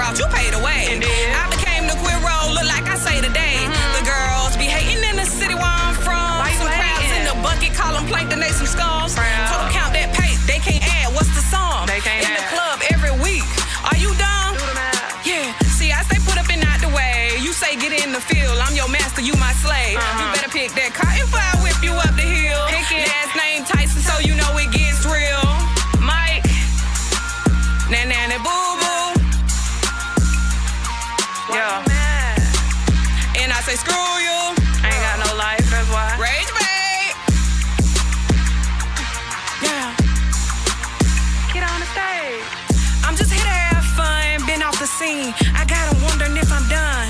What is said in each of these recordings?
route, you paid away. I became the queer role, look like I say today. The girls be hating in the city where I'm from. Some crowds in the bucket, call them plankton, they some scums. Total count that pay, they can't add, what's the sum? In the club every week, are you dumb? Yeah, see, I say put up and out the way. You say get in the field, I'm your master, you my slave. You better pick that cotton before I whip you up the hill. Last name Tyson, so you know it gets real. Mike, nanny boo boo. Yeah. And I say screw you. I ain't got no life, that's why. Rage bait. Yeah. Get on the stage. I'm just here to have fun, been off the scene. I got 'em wondering if I'm done.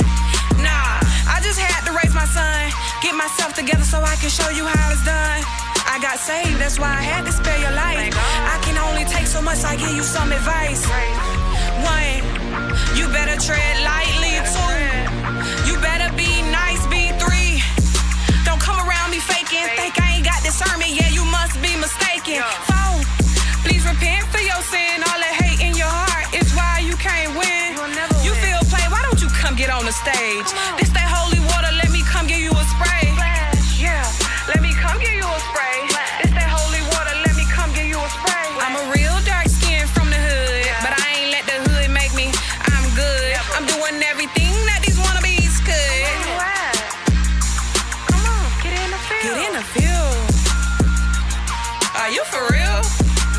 Nah, I just had to raise my son, get myself together so I can show you how it's done. I got saved, that's why I had to spare your life. I can only take so much, I give you some advice. 1, you better tread lightly. 2, you better be nice. Be 3, don't come around me faking. Think I ain't got discernment, yeah, you must be mistaken. 4, please repent for your sin. All that hate in your heart is why you can't win. You feel play, why don't you come get on the stage? This that holy water, let me come give you a spray. Yeah, let me come give you a spray. This that holy water, let me come give you a spray. I'm a real dark skin from the hood, but I ain't let the hood make me. I'm good. I'm doing everything that these wannabes could. Come on, get in the field. Get in the field. Are you for real?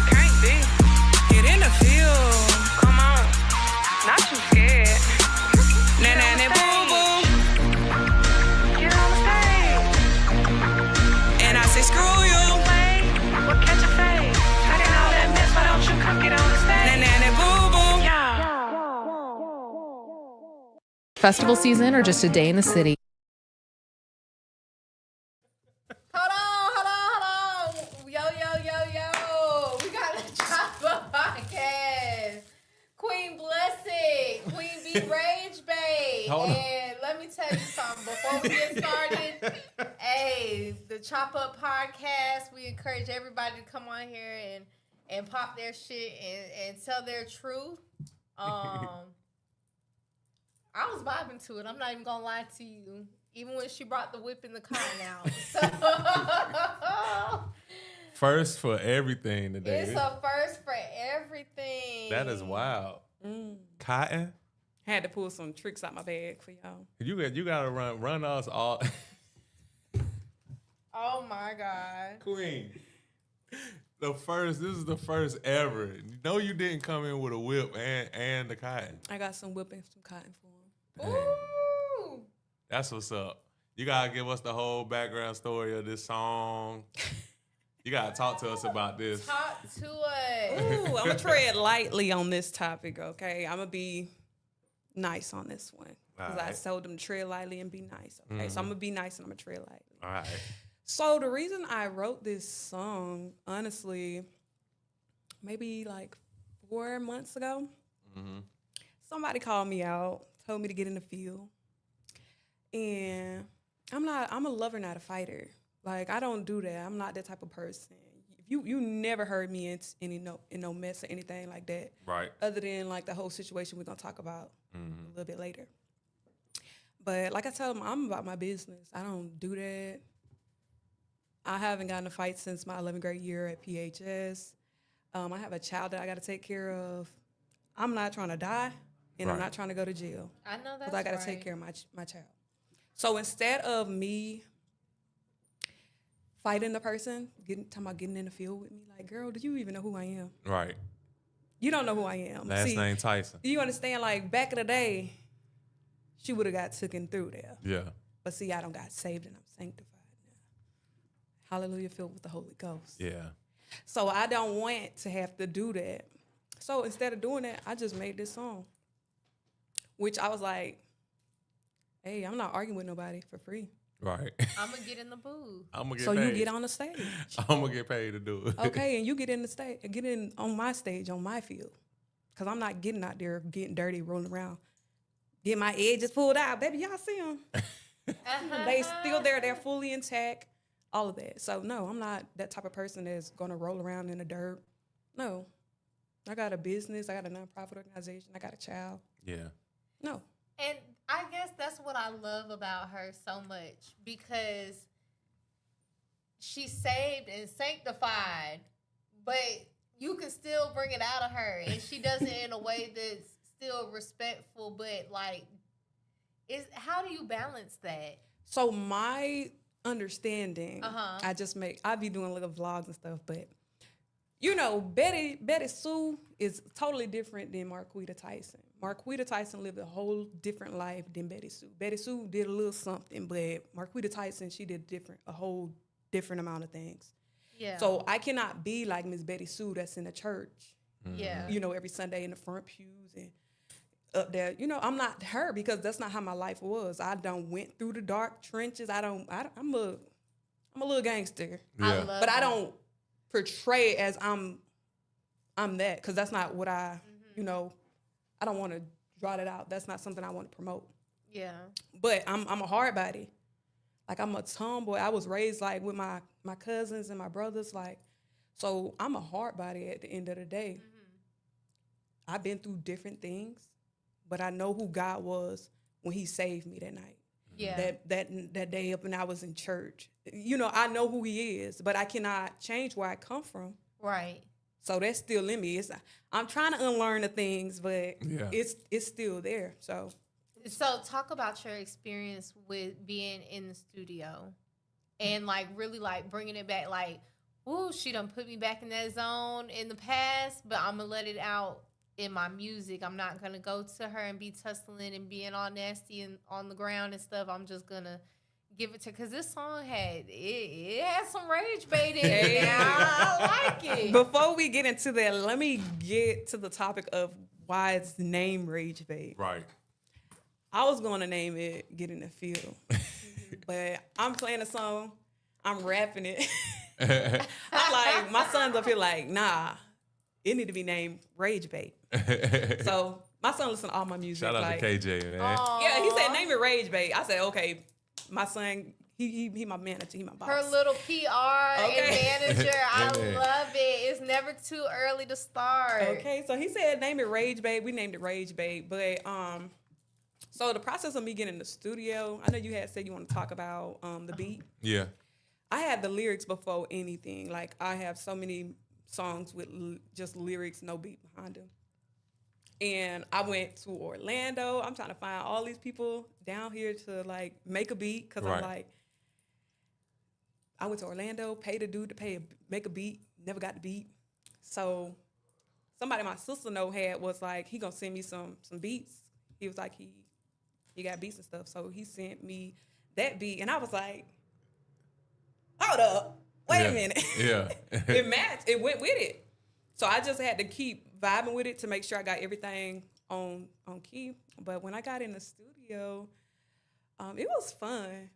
Can't be. Get in the field. Come on. Not too scared. Nanny boo boo. Get on the stage. And I say screw you. Well, catch a fade. I got all that mess, why don't you come get on the stage? Nanny boo boo. Festival season or just a day in the city? Hold on. Yo. We got a drop podcast. Queen Blesset, Queen B Rage Bay. And let me tell you something before we get started. Hey, the Chop Up podcast, we encourage everybody to come on here and pop their shit and tell their truth. I was vibing to it. I'm not even gonna lie to you. Even when she brought the whip in the car now. So First for everything today. it's a first for everything. That is wild. Cotton? Had to pull some tricks out my bag for y'all. You gotta run us all. Oh my God. Queen. This is the first ever. You know you didn't come in with a whip and the cotton. I got some whip and some cotton for him. Dang. Ooh. That's what's up. You gotta give us the whole background story of this song. You gotta talk to us about this. Talk to us. Ooh, I'm gonna tread lightly on this topic, okay? I'm gonna be nice on this one. Because I told them to tread lightly and be nice, okay? So I'm gonna be nice and I'm gonna tread lightly. All right. So the reason I wrote this song, honestly, maybe like 4 months ago, somebody called me out, told me to get in the field. And I'm a lover, not a fighter. Like, I don't do that. I'm not that type of person. You never heard me in no mess or anything like that. Right. Other than like the whole situation we're gonna talk about a little bit later. But like I tell them, I'm about my business. I don't do that. I haven't gotten a fight since my 11th grade year at PHS. I have a child that I got to take care of. I'm not trying to die, and I'm not trying to go to jail. I know that's because I got to take care of my child. So instead of me fighting the person, talking about getting in the field with me, like, girl, do you even know who I am? Right. You don't know who I am. Last name Tyson. Do you understand? Like, back in the day, she would have got taken through there. Yeah. But see, I don't got saved and I'm sanctified now. Hallelujah, filled with the Holy Ghost. Yeah. So I don't want to have to do that. So instead of doing that, I just made this song. Which I was like, hey, I'm not arguing with nobody for free. Right. I'm going to get in the booth. I'm gonna get So paid. you get on the stage. I'm gonna get paid to do it. Okay, and you get in on my stage, on my field. Because I'm not getting out there getting dirty, rolling around. Get my edges pulled out. Baby, y'all see them. They still there. They're fully intact. All of that. So, no, I'm not that type of person that's going to roll around in the dirt. No. I got a business. I got a nonprofit organization. I got a child. Yeah. No. And I guess that's what I love about her so much, because she's saved and sanctified, but you can still bring it out of her, and she does it in a way that's still respectful, but like, how do you balance that? So my understanding, I be doing little vlogs and stuff, but you know, Betty Sue is totally different than Marquita Tyson. Marquita Tyson lived a whole different life than Betty Sue. Betty Sue did a little something, but Marquita Tyson, she did a whole different amount of things. Yeah. So I cannot be like Miss Betty Sue that's in the church. Yeah. You know, every Sunday in the front pews and up there. You know, I'm not her because that's not how my life was. I done went through the dark trenches. I'm a little gangster. Yeah. But I don't portray it as I'm that, because that's not what you know, I don't want to draw that out. That's not something I want to promote. Yeah. But I'm a hard body. Like, I'm a tomboy. I was raised like with my cousins and my brothers, like, so I'm a hard body at the end of the day. I've been through different things, but I know who God was when he saved me that night. Yeah. That day up and I was in church. You know, I know who he is, but I cannot change where I come from. Right. So that's still in me. I'm trying to unlearn the things, but it's still there. So talk about your experience with being in the studio and like really like bringing it back. Like, ooh, she done put me back in that zone in the past, but I'm gonna let it out in my music. I'm not gonna go to her and be tussling and being all nasty and on the ground and stuff. I'm just gonna give it to, because this song had some rage bait in it. I like it. Before we get into that, let me get to the topic of why it's named Rage Bait. Right. I was going to name it Get in the Field, but I'm playing a song, I'm rapping it. I'm like, my son's up here like, nah, it need to be named Rage Bait. So my son listens to all my music. Shout out like, to KJ, man. Yeah, he said name it Rage Bait. I said, okay. My son, he my manager, he my boss. Her little PR and manager, I love it. It's never too early to start. Okay, so he said name it Rage Bait. We named it Rage Bait, but so the process of me getting in the studio, I know you had said you want to talk about the beat. Yeah. I had the lyrics before anything. Like, I have so many songs with just lyrics, no beat behind them. And I went to Orlando. I'm trying to find all these people down here to like make a beat, because I'm like, I went to Orlando, paid a dude to make a beat, never got the beat. So somebody my sister was like, he gonna send me some beats. He was like, he got beats and stuff. So he sent me that beat, and I was like, hold up, wait a minute. Yeah. It matched. It went with it. So I just had to keep vibing with it to make sure I got everything on key. But when I got in the studio, it was fun.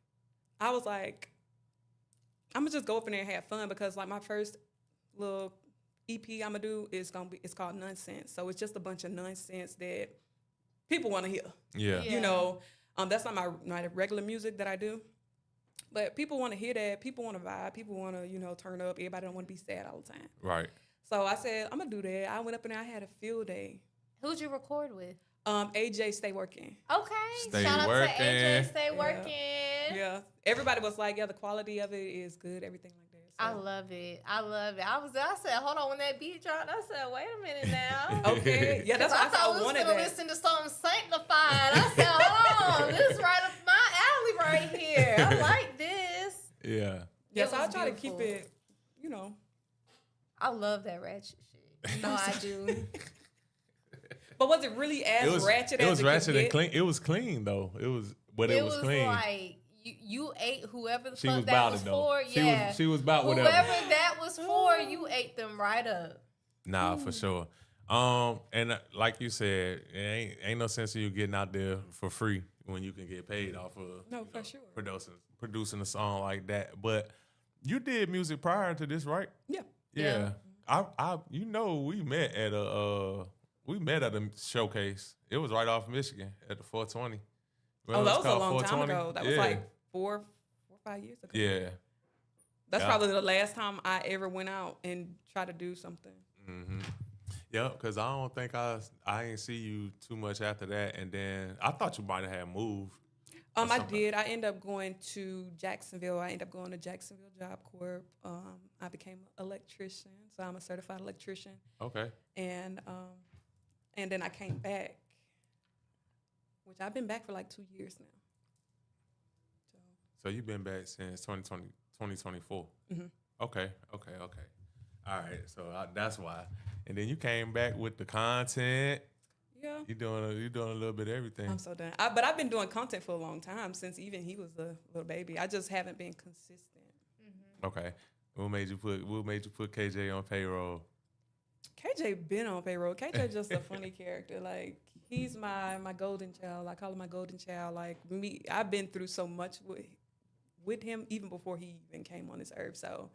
I was like, I'm gonna just go up in there and have fun, because like my first little EP I'm gonna do it's called Nonsense. So it's just a bunch of nonsense that people want to hear. Yeah. You know, that's not my regular music that I do. But people want to hear that. People want to vibe. People want to, you know, turn up. Everybody don't want to be sad all the time. Right. So I said, I'm going to do that. I went up in there. I had a field day. Who'd you record with? AJ Stay Working. Okay. Shout out to AJ Stay Working. Yeah. Everybody was like, yeah, the quality of it is good, everything like that. So. I love it. I said, hold on, when that beat dropped, I said, wait a minute now. Okay. Yeah, that's why I thought I wanted that. Listen to something sanctified. I said, hold on, this is right up my alley right here. I like this. Yeah. Yeah, so I try to keep it, you know. I love that ratchet shit. You know I do. But was it really as ratchet as it was ratchet and clean. It was clean though. It was clean. Like you ate whoever the she fuck was that about was it though. for. Yeah, she was about whatever. Whoever that was for, you ate them right up. Nah, for sure. And like you said, it ain't no sense of you getting out there for free when you can get paid off of for sure producing a song like that. But you did music prior to this, right? Yeah. I we met at a showcase. It was right off Michigan at the 420. That was a long time ago. That was like 4 or 5 years ago. Yeah. That's probably the last time I ever went out and tried to do something. Mm-hmm. Yeah, because I don't think I ain't see you too much after that, and then I thought you might have had moved. or I something. did. I ended up going to Jacksonville. I ended up going to Jacksonville Job Corps. I became an electrician, so I'm a certified electrician. Okay. And then I came back, which I've been back for like 2 years now. So you've been back since 2024. Mhm. Okay. All right. So that's why. And then you came back with the content. Yeah. You doing a little bit of everything. I'm so done. But I've been doing content for a long time, since even he was a little baby. I just haven't been consistent. Okay. What made you put KJ on payroll? KJ been on payroll. KJ just a funny character. Like, he's my golden child. I call him my golden child. Like, me, I've been through so much with him even before he even came on this earth. So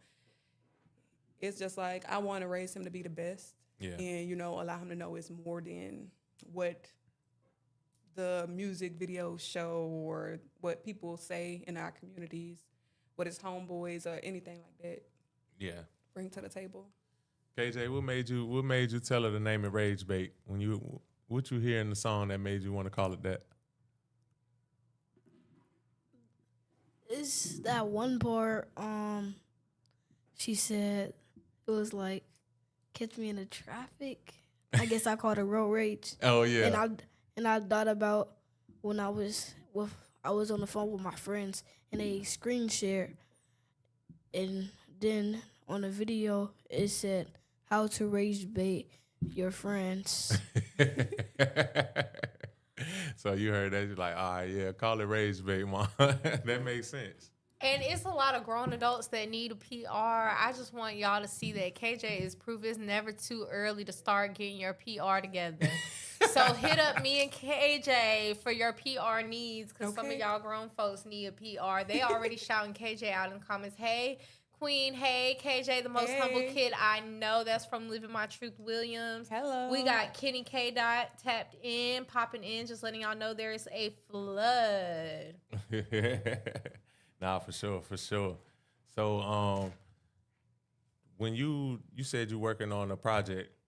it's just like, I want to raise him to be the best. Yeah. And, allow him to know it's more than what the music videos show or what people say in our communities, what his homeboys or anything like that Yeah. bring to the table. KJ, what made you tell her to name it Rage Bait? What you hear in the song that made you want to call it that? It's that one part, she said it was like, catch me in the traffic. I guess I called it road rage. Oh yeah. And I thought about when I was on the phone with my friends and they screen shared, and then on the video it said how to rage bait your friends. So you heard that, you're like, all right, yeah, call it Rage Bait, Mom. That makes sense. And it's a lot of grown adults that need a PR. I just want y'all to see that KJ is proof it's never too early to start getting your PR together. So hit up me and KJ for your PR needs, because some of y'all grown folks need a PR. They already shouting KJ out in the comments. Hey, Queen. Hey, KJ, the most humble kid I know. That's from Living My Truth Williams. Hello. We got Kenny K. Dot tapped in, popping in, just letting y'all know there is a flood. Nah, for sure. So, when you said you're working on a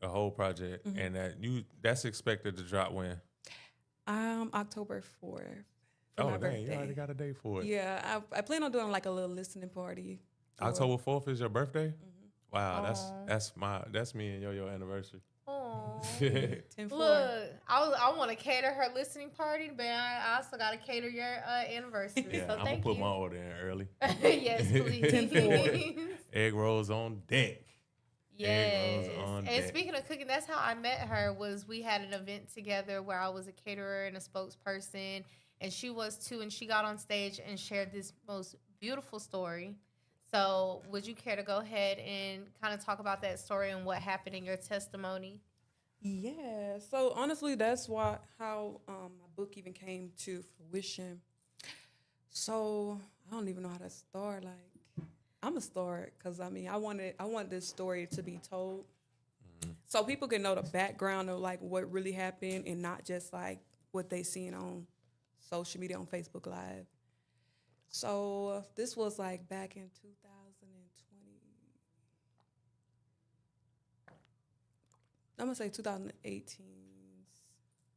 whole project, and that's expected to drop when? October 4th. Oh, my dang, birthday. you already got a date for it. Yeah, I plan on doing like a little listening party. October 4th is your birthday? Wow, that's me and Yo anniversary. Aww. 10-4. Look, I want to cater her listening party, but I also got to cater your anniversary. Yeah, so I'm thank gonna put you. my order in early. Yes, please. Egg rolls on deck. Yes. on And deck. speaking of cooking, that's how I met her. Was we had an event together where I was a caterer and a spokesperson, and she was too. And she got on stage and shared this most beautiful story. So, would you care to go ahead and kind of talk about that story and what happened in your testimony? Yeah. So honestly, that's how my book even came to fruition. So I don't even know how to start. Like, I'm gonna start because I want this story to be told, so people can know the background of like what really happened and not just like what they seen on social media on Facebook Live. So this was like back in 2020. I'm gonna say 2018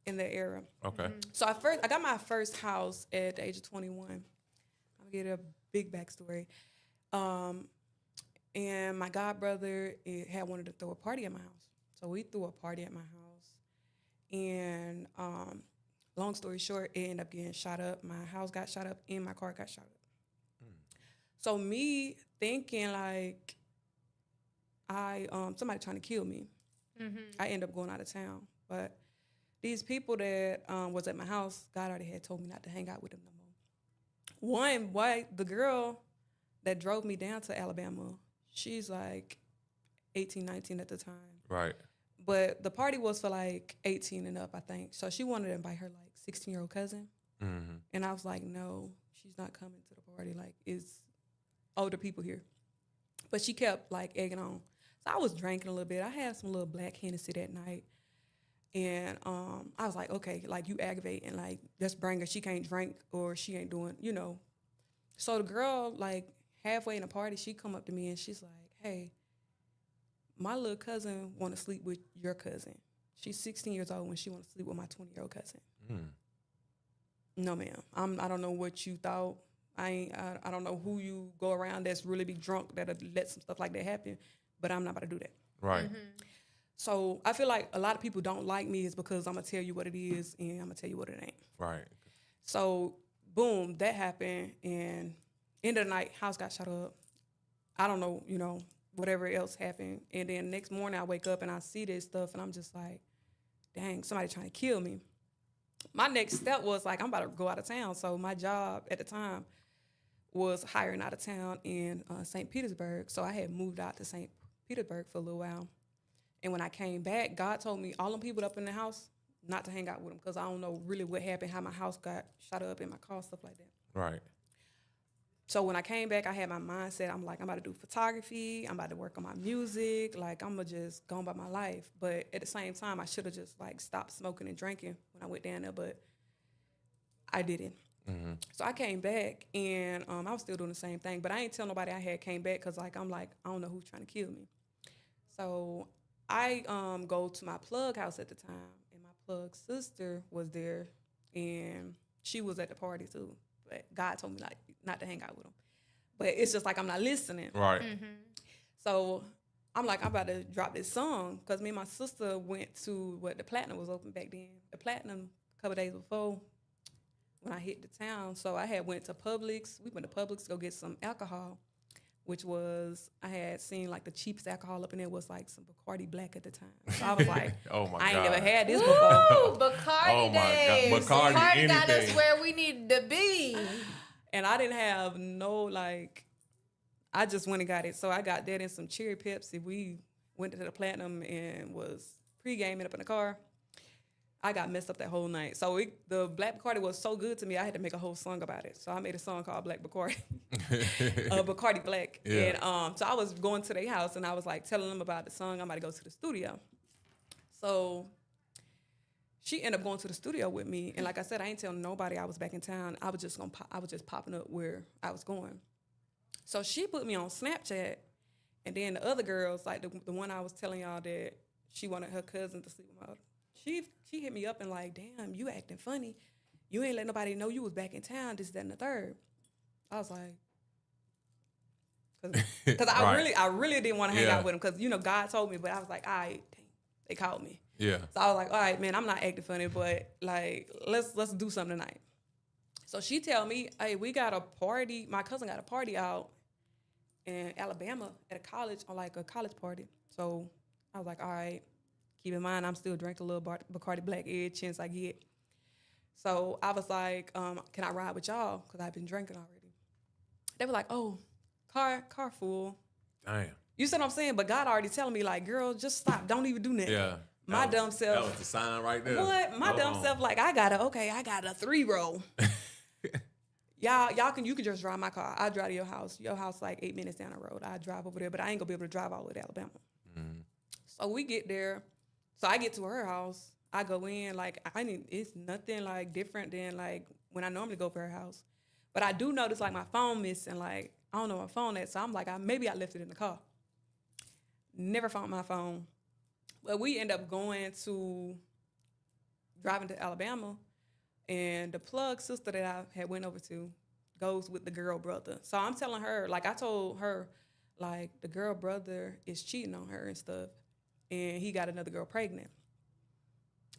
in the era. Okay. So I got my first house at the age of 21. I'm gonna get a big backstory. And my godbrother had wanted to throw a party at my house. So we threw a party at my house. And long story short, it ended up getting shot up. My house got shot up and my car got shot up. So me thinking like somebody trying to kill me, I ended up going out of town. But these people that was at my house, God already had told me not to hang out with them no more. The girl that drove me down to Alabama, she's like 18, 19 at the time. Right. But the party was for like 18 and up, I think. So she wanted to invite her like 16-year-old cousin. Mm-hmm. And I was like, no, she's not coming to the party. Like, it's older people here. But she kept like egging on. So I was drinking a little bit. I had some little black Hennessy that night. And I was like, okay, like you aggravating, like just bring her. She can't drink or she ain't doing, So the girl, like halfway in the party, she come up to me and she's like, hey, my little cousin want to sleep with your cousin. She's 16 years old when she want to sleep with my 20-year-old cousin. No, ma'am. I don't know what you thought. I don't know who you go around that's really be drunk that'll let some stuff like that happen, but I'm not about to do that. Right. So I feel like a lot of people don't like me is because I'm going to tell you what it is and I'm going to tell you what it ain't. Right. So, boom, that happened, and end of the night, house got shut up. I don't know, whatever else happened. And then next morning, I wake up and I see this stuff, and I'm just like, dang, somebody trying to kill me. My next step was like, I'm about to go out of town. So my job at the time was hiring out of town in St. Petersburg. So I had moved out to St. Petersburg for a little while. And when I came back, God told me all them people up in the house not to hang out with them because I don't know really what happened, how my house got shot up in my car, stuff like that. Right. So when I came back, I had my mindset. I'm like, I'm about to do photography. I'm about to work on my music. Like, I'm going to just go about my life. But at the same time, I should have just, like, stopped smoking and drinking when I went down there. But I didn't. So I came back, and I was still doing the same thing. But I ain't tell nobody I had came back because, like, I'm like, I don't know who's trying to kill me. So I go to my plug house at the time, and my plug sister was there, and she was at the party, too. But God told me like not to hang out with him. But it's just like I'm not listening. Right. So I'm like, I'm about to drop this song because me and my sister went to the Platinum was open back then. The Platinum a couple days before when I hit the town. So I had went to Publix. We went to Publix to go get some alcohol, which was, I had seen like the cheapest alcohol up in there was like some Bacardi Black at the time. So I was like, Oh my I ain't God. never had this before. Ooh, Bacardi Oh my God. days. Bacardi got us anything. where we needed to be. And I didn't have no, like, I just went and got it. So I got that and some cherry Pepsi. We went to the Platinum and was pre-gaming up in the car. I got messed up that whole night. So the Black Bacardi was so good to me, I had to make a whole song about it. So I made a song called Black Bacardi, Bacardi Black. Yeah. And so I was going to their house and I was like telling them about the song. I'm about to go to the studio. So she ended up going to the studio with me. And like I said, I ain't telling nobody I was back in town. I was just popping up where I was going. So she put me on Snapchat. And then the other girls, like the one I was telling y'all that she wanted her cousin to sleep with my she hit me up and like, damn, you acting funny. You ain't let nobody know you was back in town, this, that, and the third. I was like, because Right. I really didn't want to hang Yeah. out with him because, God told me, but I was like, all right, dang, they called me. Yeah. So I was like, all right, man, I'm not acting funny, but like, let's do something tonight. So she tell me, hey, we got a party. My cousin got a party out in Alabama at a college, on like a college party. So I was like, all right, keep in mind, I'm still drinking a little Bacardi Black every chance I get. So I was like, can I ride with y'all? Because I've been drinking already. They were like, oh, car full. Damn. You see what I'm saying? But God already telling me, like, girl, just stop. Don't even do nothing. Yeah. My dumb self. That was the sign right there. What? My dumb self, like, I got a 3-row. You can just drive my car. I drive to your house. Your house like 8 minutes down the road. I drive over there, but I ain't gonna be able to drive all the way to Alabama. So we get there. So I get to her house. I go in, like, it's nothing like different than like when I normally go for her house. But I do notice like my phone missing, like, I don't know where my phone at. So I'm like, maybe I left it in the car. Never found my phone. But we end up driving to Alabama, and the plug sister that I had went over to goes with the girl brother. So I'm telling her, like, I told her, like, the girl brother is cheating on her and stuff, and he got another girl pregnant.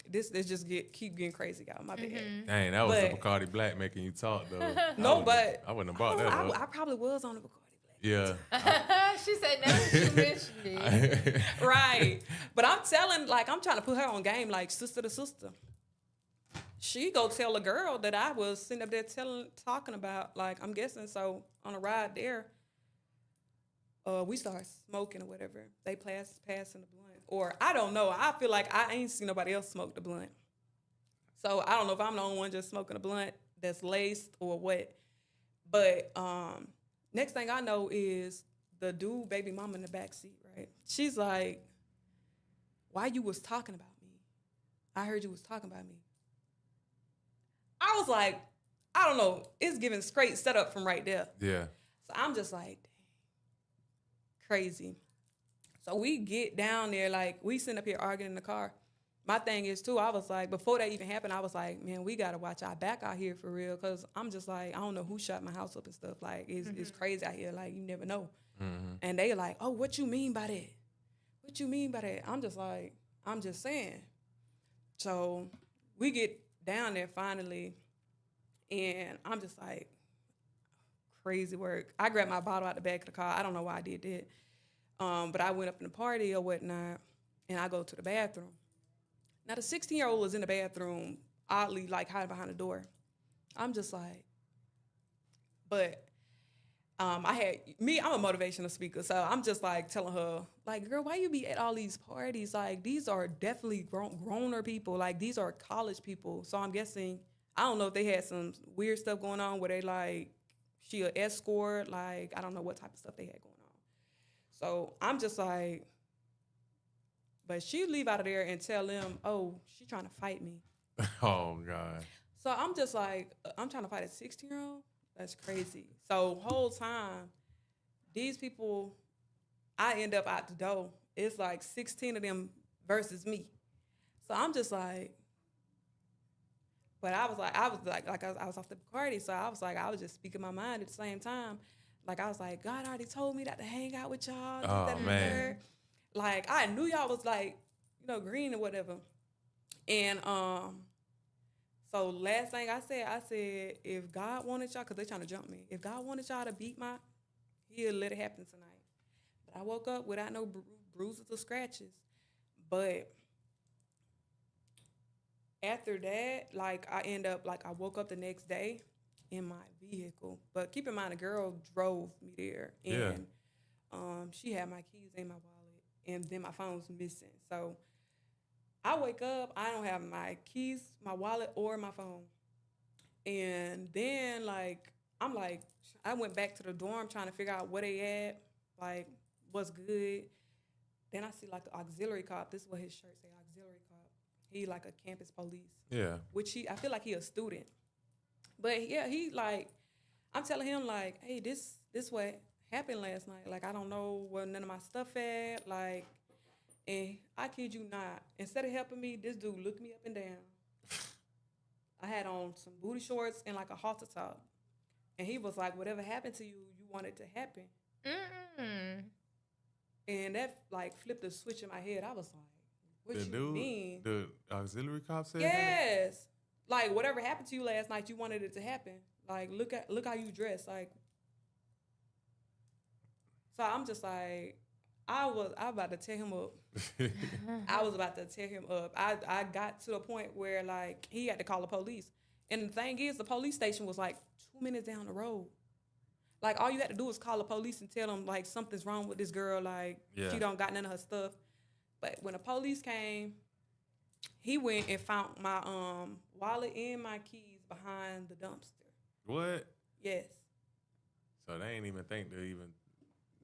This just keep getting crazy, y'all. My bad. Dang, that was the But- Bacardi Black making you talk, though. I wouldn't have bought that up. I probably was on the Bacardi Black. Yeah. She said, now that you mentioned it. Right. But I'm trying to put her on game, like, sister to sister. She go tell a girl that I was sitting up there talking about, like, I'm guessing, so on a ride there, we started smoking or whatever. They passing the blunt. Or I don't know. I feel like I ain't seen nobody else smoke the blunt. So I don't know if I'm the only one just smoking a blunt that's laced or what. But next thing I know is the dude baby mama in the back seat, right? She's like, why you was talking about me? I heard you was talking about me. I was like, I don't know. It's giving straight setup from right there. Yeah. So I'm just like, dang, crazy. So we get down there, like, we sitting up here arguing in the car. My thing is, too, I was like, before that even happened, I was like, man, we got to watch our back out here for real, because I'm just like, I don't know who shot my house up and stuff. Like, it's crazy out here. Like, you never know. And they like, oh, what you mean by that? What you mean by that? I'm just like, I'm just saying. So we get down there finally, and I'm just like, crazy work. I grabbed my bottle out the back of the car. I don't know why I did that. But I went up in the party or whatnot, and I go to the bathroom. Now, the 16-year-old was in the bathroom, oddly, like, hiding behind the door. I'm just like, but I'm a motivational speaker, so I'm just, like, telling her, like, girl, why you be at all these parties? Like, these are definitely growner people. Like, these are college people. So I'm guessing, I don't know if they had some weird stuff going on where they, like, she an escort. Like, I don't know what type of stuff they had going on. So I'm just like, but she leave out of there and tell them, oh, she trying to fight me. Oh, God. So I'm just like, I'm trying to fight a 16-year-old? That's crazy. So whole time, these people, I end up out the door. It's like 16 of them versus me. So I'm just like, but I was like, I was off the Bacardi, so I was like, I was just speaking my mind at the same time. Like, I was like, God already told me not to hang out with y'all. Oh, man. Like, I knew y'all was like, you know, green or whatever. And so last thing I said, if God wanted y'all, because they trying to jump me, if God wanted y'all to beat he'll let it happen tonight. But I woke up without no bruises or scratches. But after that, like, I woke up the next day in my vehicle. But keep in mind, a girl drove me there. And she had my keys in my wallet. And then my phone was missing. So I wake up, I don't have my keys, my wallet, or my phone. And then, like, I'm like, I went back to the dorm trying to figure out where they at, like, what's good. Then I see, like, an auxiliary cop. This is what his shirt say, auxiliary cop. He, like, a campus police. Yeah. Which I feel like he a student. But, yeah, he, like, I'm telling him, like, hey, this what happened last night. Like, I don't know where none of my stuff at. Like, and I kid you not, instead of helping me, this dude looked me up and down. I had on some booty shorts and, like, a halter top. And he was like, whatever happened to you, you want it to happen. And that, like, flipped a switch in my head. I was like, what you mean? The auxiliary cop said yes. That? Like, whatever happened to you last night, you wanted it to happen. Like, look how you dress. Like, so I'm just like, I was about to tear him up. I was about to tear him up. I got to the point where, like, he had to call the police. And the thing is, the police station was, like, 2 minutes down the road. Like, all you had to do was call the police and tell them, like, something's wrong with this girl. Like, she don't got none of her stuff. But when the police came, he went and found my wallet and my keys behind the dumpster. What? Yes. So they ain't even think to even...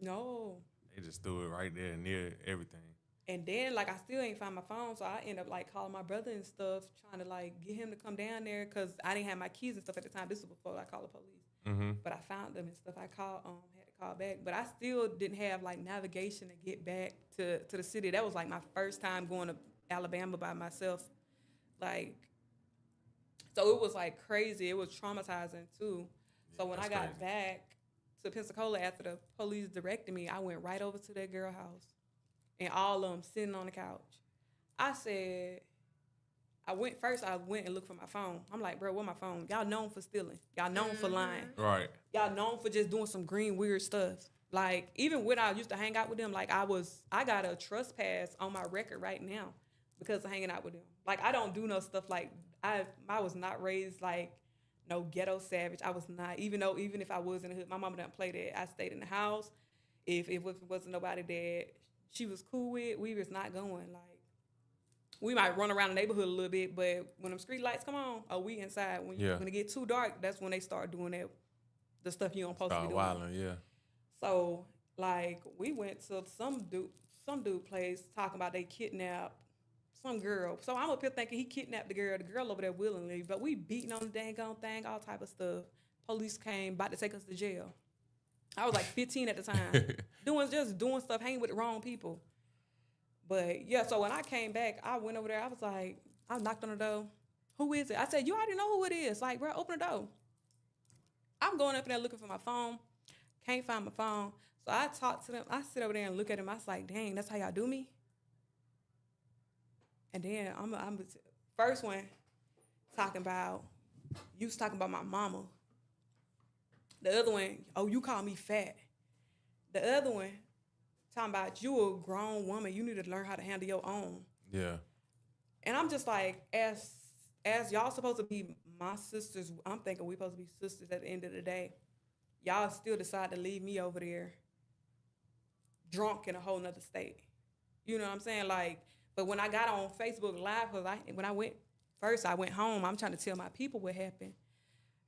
No. They just threw it right there near everything. And then, like, I still ain't find my phone, so I end up, like, calling my brother and stuff, trying to, like, get him to come down there, because I didn't have my keys and stuff at the time. This was before I called the police. Mm-hmm. But I found them and stuff. I had to call back. But I still didn't have, like, navigation to get back to the city. That was, like, my first time going to Alabama by myself. Like, so it was, like, crazy. It was traumatizing, too. So when I got back to Pensacola after the police directed me, I went right over to that girl house. And all of them sitting on the couch. I went and looked for my phone. I'm like, bro, where my phone? Y'all known for stealing. Y'all known for lying. Right. Y'all known for just doing some green weird stuff. Like, even when I used to hang out with them, like, I got a trespass on my record right now because of hanging out with them. Like, I don't do no stuff like, I was not raised like no ghetto savage. I was not, even if I was in the hood, my mama didn't play that. I stayed in the house. If it wasn't nobody that she was cool with, we was not going. Like, we might run around the neighborhood a little bit, but when them street lights come on, we inside. When it get too dark, that's when they start doing the stuff you don't supposed to be doing. Wilding, yeah. So, like, we went to some dude place talking about they kidnapped some girl. So I'm up here thinking he kidnapped the girl over there willingly, but we beating on the dang on thing, all type of stuff. Police came, about to take us to jail. I was like 15 at the time, doing stuff, hanging with the wrong people. But yeah, so when I came back, I went over there. I was like, I knocked on the door. Who is it? I said, you already know who it is. Like, bro, open the door. I'm going up in there looking for my phone. Can't find my phone. So I talked to them. I sit over there and look at them. I was like, dang, that's how y'all do me? And then I'm first one talking about, you was talking about my mama. The other one, oh, you call me fat. The other one, talking about you a grown woman. You need to learn how to handle your own. Yeah. And I'm just like, as y'all supposed to be my sisters, I'm thinking we supposed to be sisters at the end of the day. Y'all still decide to leave me over there drunk in a whole nother state. You know what I'm saying? Like, but when I got on Facebook Live, when I went home, I'm trying to tell my people what happened.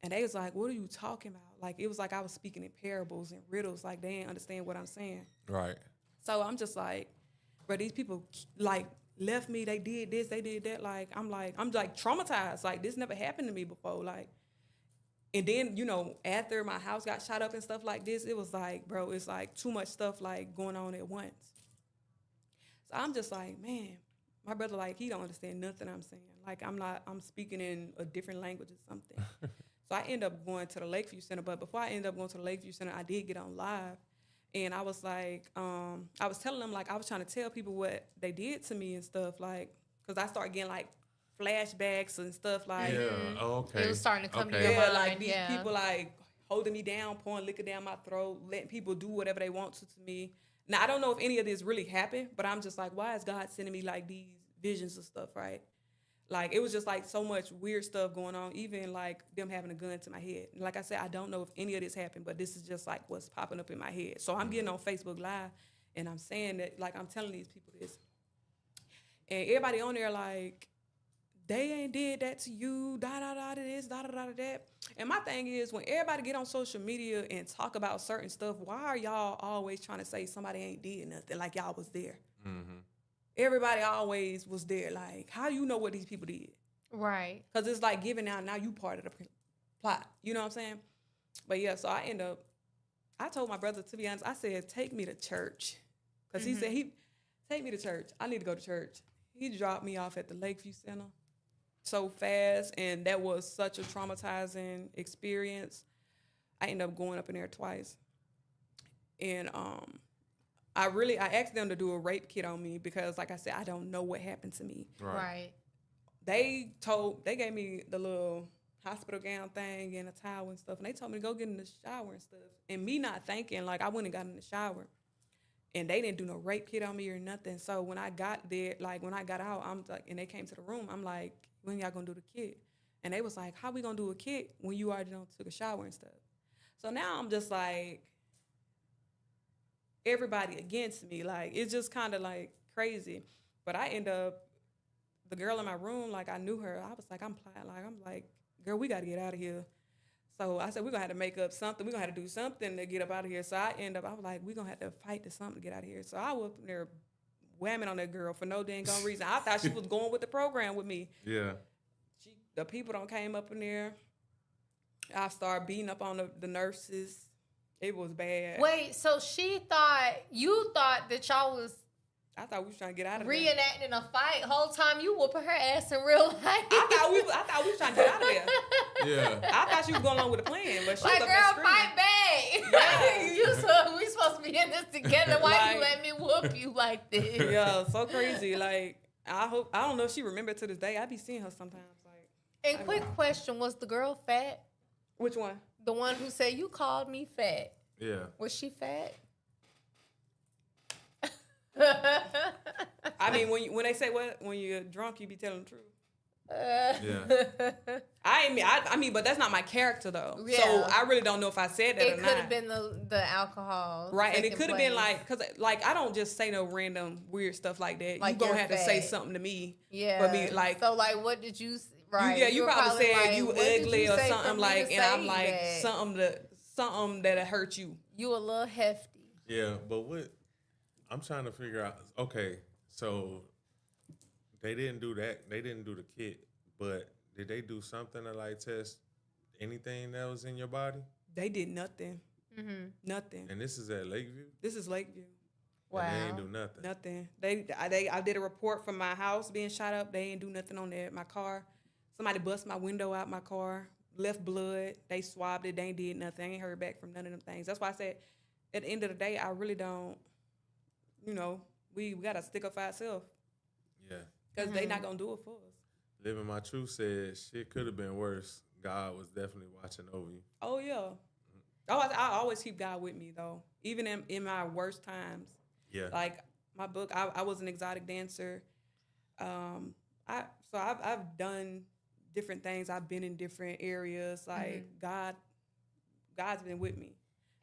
And they was like, what are you talking about? Like, it was like I was speaking in parables and riddles. Like, they didn't understand what I'm saying. Right. So I'm just like, bro, these people, like, left me. They did this, they did that. I'm traumatized. Like, this never happened to me before. Like, and then, you know, after my house got shot up and stuff like this, it was like, bro, it's like too much stuff, like, going on at once. So I'm just like, man, my brother, like, he don't understand nothing I'm saying. Like, I'm speaking in a different language or something. So I end up going to the Lakeview Center. But before I end up going to the Lakeview Center, I did get on live. And I was like, I was telling them, like, I was trying to tell people what they did to me and stuff, like, because I started getting, like, flashbacks and stuff, like. Yeah, oh, okay. It was starting to come to Okay. your Yeah, mind. like, these people, like, holding me down, pouring liquor down my throat, letting people do whatever they want to me. Now, I don't know if any of this really happened, but I'm just like, why is God sending me, like, these visions and stuff, right? Like, it was just, like, so much weird stuff going on, even, like, them having a gun to my head. And like I said, I don't know if any of this happened, but this is just, like, what's popping up in my head. So I'm getting on Facebook Live, and I'm saying that, like, I'm telling these people this. And everybody on there, like, they ain't did that to you, da-da-da this, da-da-da that. And my thing is, when everybody get on social media and talk about certain stuff, why are y'all always trying to say somebody ain't did nothing, like y'all was there? Mm-hmm. Everybody always was there. Like, how you know what these people did? Right. Because it's like giving out, now you part of the plot. You know what I'm saying? But yeah, so I told my brother, to be honest, I said, take me to church. Because he said, take me to church. I need to go to church. He dropped me off at the Lakeview Center so fast, and that was such a traumatizing experience. I ended up going up in there twice. And I asked them to do a rape kit on me because, like I said, I don't know what happened to me. Right. They gave me the little hospital gown thing and a towel and stuff, and they told me to go get in the shower and stuff. And me not thinking, like, I went and got in the shower, and they didn't do no rape kit on me or nothing. So when I got there, like, when I got out, I'm like, and they came to the room, I'm like, when y'all gonna do the kit? And they was like, how we gonna do a kit when you already done took a shower and stuff? So now I'm just like, everybody against me. Like, it's just kind of like crazy. But I end up, the girl in my room, like, I knew her. I was like, I'm like, girl, we got to get out of here. So I said, we're going to have to make up something. We're going to have to do something to get up out of here. So I was like, we're going to have to fight to something to get out of here. So I was up there whamming on that girl for no dang gone reason. I thought she was going with the program with me. Yeah. The people don't came up in there. I started beating up on the nurses. It was bad. Wait, so you thought that y'all was I thought we was trying to get out of there. reenacting a fight whole time you whooping her ass in real life. I thought we was trying to get out of there. Yeah. I thought she was going along with the plan, but she Like, was up there girl, screaming. fight back. Yeah. We supposed to be in this together. Why you Like- let me whoop you like this? Yeah, so crazy. Like, I don't know if she remember to this day. I be seeing her sometimes. Like, And quick question, was the girl fat? which one? The one who said, you called me fat. Yeah. Was she fat? I mean, when they say when you're drunk, you be telling the truth. Yeah. I mean, but that's not my character though. Yeah. So I really don't know if I said that It or could not. have been the alcohol. Right, and it taking could have been place. like, cause like I don't just say no random weird stuff like that. Like, you gonna you're have to say fat. something to me. Yeah. For me, like, so like, what did you? Right. you were probably said like, you what did ugly you or say for something me like, to and I'm say like that? something that'll hurt you. You a little hefty. Yeah, but what I'm trying to figure out, okay, so they didn't do that. They didn't do the kit, but did they do something to like test anything that was in your body? They did nothing. Mm-hmm. Nothing. And this is at Lakeview? This is Lakeview. And they ain't Wow. do nothing. Nothing. I did a report from my house being shot up. They ain't do nothing on that. My car, somebody bust my window out my car, left blood. They swabbed it. They ain't did nothing. I ain't heard back from none of them things. That's why I said, at the end of the day, I really don't. We gotta stick up for ourselves Yeah. because they not gonna do it for us. Living My Truth said shit could have been worse. God was definitely watching over you. Oh yeah. I always keep God with me though, even in my worst times. Yeah. Like my book, I was an exotic dancer. I've done different things. I've been in different areas. Like God's been with me,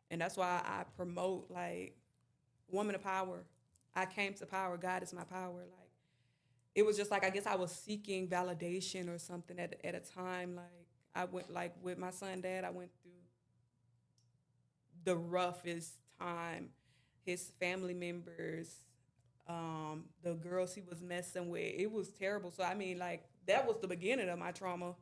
and that's why I promote like woman of power. I came to power. God is my power. Like it was just like I guess I was seeking validation or something at a time. Like I went like with my son, dad. I went through the roughest time. His family members, the girls he was messing with, it was terrible. So I mean, like that was the beginning of my trauma.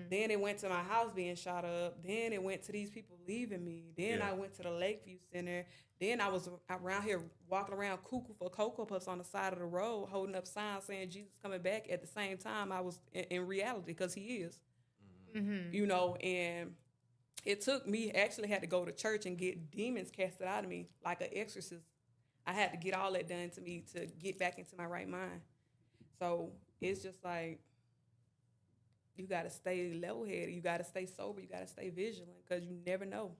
Then it went to my house being shot up. Then it went to these people leaving me. Then I went to the Lakeview Center. Then I was around here walking around cuckoo for Cocoa Puffs on the side of the road, holding up signs saying Jesus coming back. At the same time, I was in reality because he is, and it took me, actually had to go to church and get demons casted out of me like an exorcist. I had to get all that done to me to get back into my right mind. So it's just like, you got to stay level-headed. You got to stay sober. You got to stay vigilant because you never know.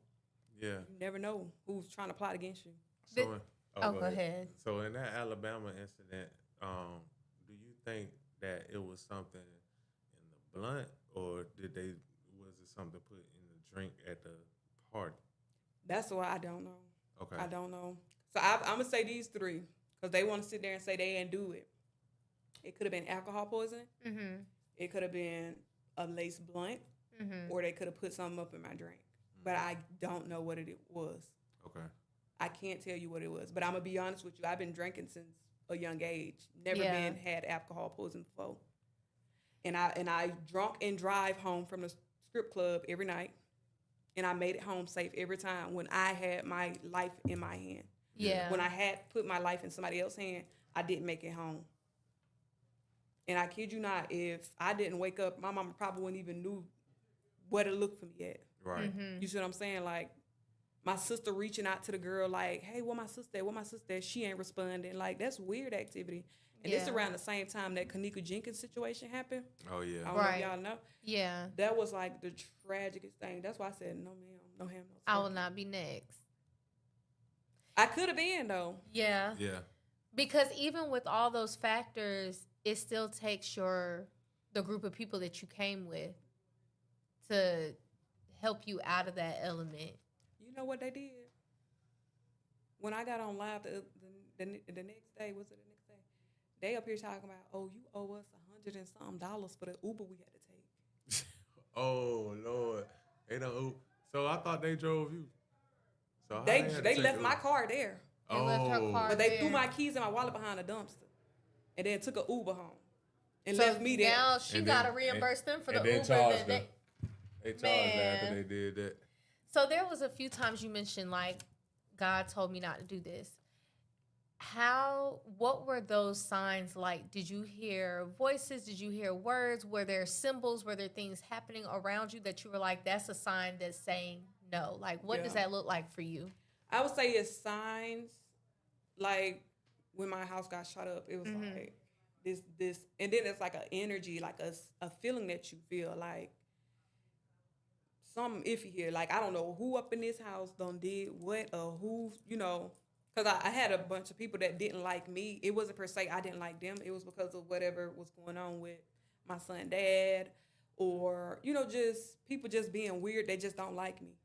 Yeah. You never know who's trying to plot against you. So Go ahead. So in that Alabama incident, do you think that it was something in the blunt, or was it something put in the drink at the party? That's why I don't know. Okay. I don't know. So I'm going to say these three because they want to sit there and say they didn't do it. It could have been alcohol poisoning. It could have been a lace blunt, or they could have put something up in my drink. But I don't know what it was. Okay. I can't tell you what it was. But I'm going to be honest with you. I've been drinking since a young age. Never had alcohol poisoning before. And I drunk and drive home from the strip club every night. And I made it home safe every time when I had my life in my hand. Yeah. When I had put my life in somebody else's hand, I didn't make it home. And I kid you not, if I didn't wake up, my mama probably wouldn't even knew where to look for me at. Right. You see what I'm saying? Like, my sister reaching out to the girl like, hey, where my sister at? Where my sister at? She ain't responding. Like, that's weird activity. And it's around the same time that Kanika Jenkins situation happened. Oh, yeah. I don't know if y'all know. Yeah. That was like the tragicest thing. That's why I said, no, ma'am, no ham, no I will turkey. not be next. I could have been, though. Yeah. Yeah. Because even with all those factors, it still takes the group of people that you came with to help you out of that element. You know what they did? When I got on live the next day, was it the next day? They up here talking about, oh, you owe us $100 and something for the Uber we had to take. Oh, Lord. They don't. So I thought they drove you. So how They had to left take my Uber? car there. They left her car But they there. threw my keys and my wallet behind a dumpster. And then took an Uber home. And So left me there. now she And got to then- reimburse them for and the then Uber. charged that them. They charged after Man. they did that. So there was a few times you mentioned, like, God told me not to do this. What were those signs like? Did you hear voices? Did you hear words? Were there symbols? Were there things happening around you that you were like, that's a sign that's saying no? Like, what does Yeah. that look like for you? I would say it's signs. Like, when my house got shot up, it was like this. And then it's like an energy, like a feeling that you feel like something iffy here. Like, I don't know who up in this house done did what or who, because I had a bunch of people that didn't like me. It wasn't per se I didn't like them. It was because of whatever was going on with my son, dad, or, just people just being weird. They just don't like me.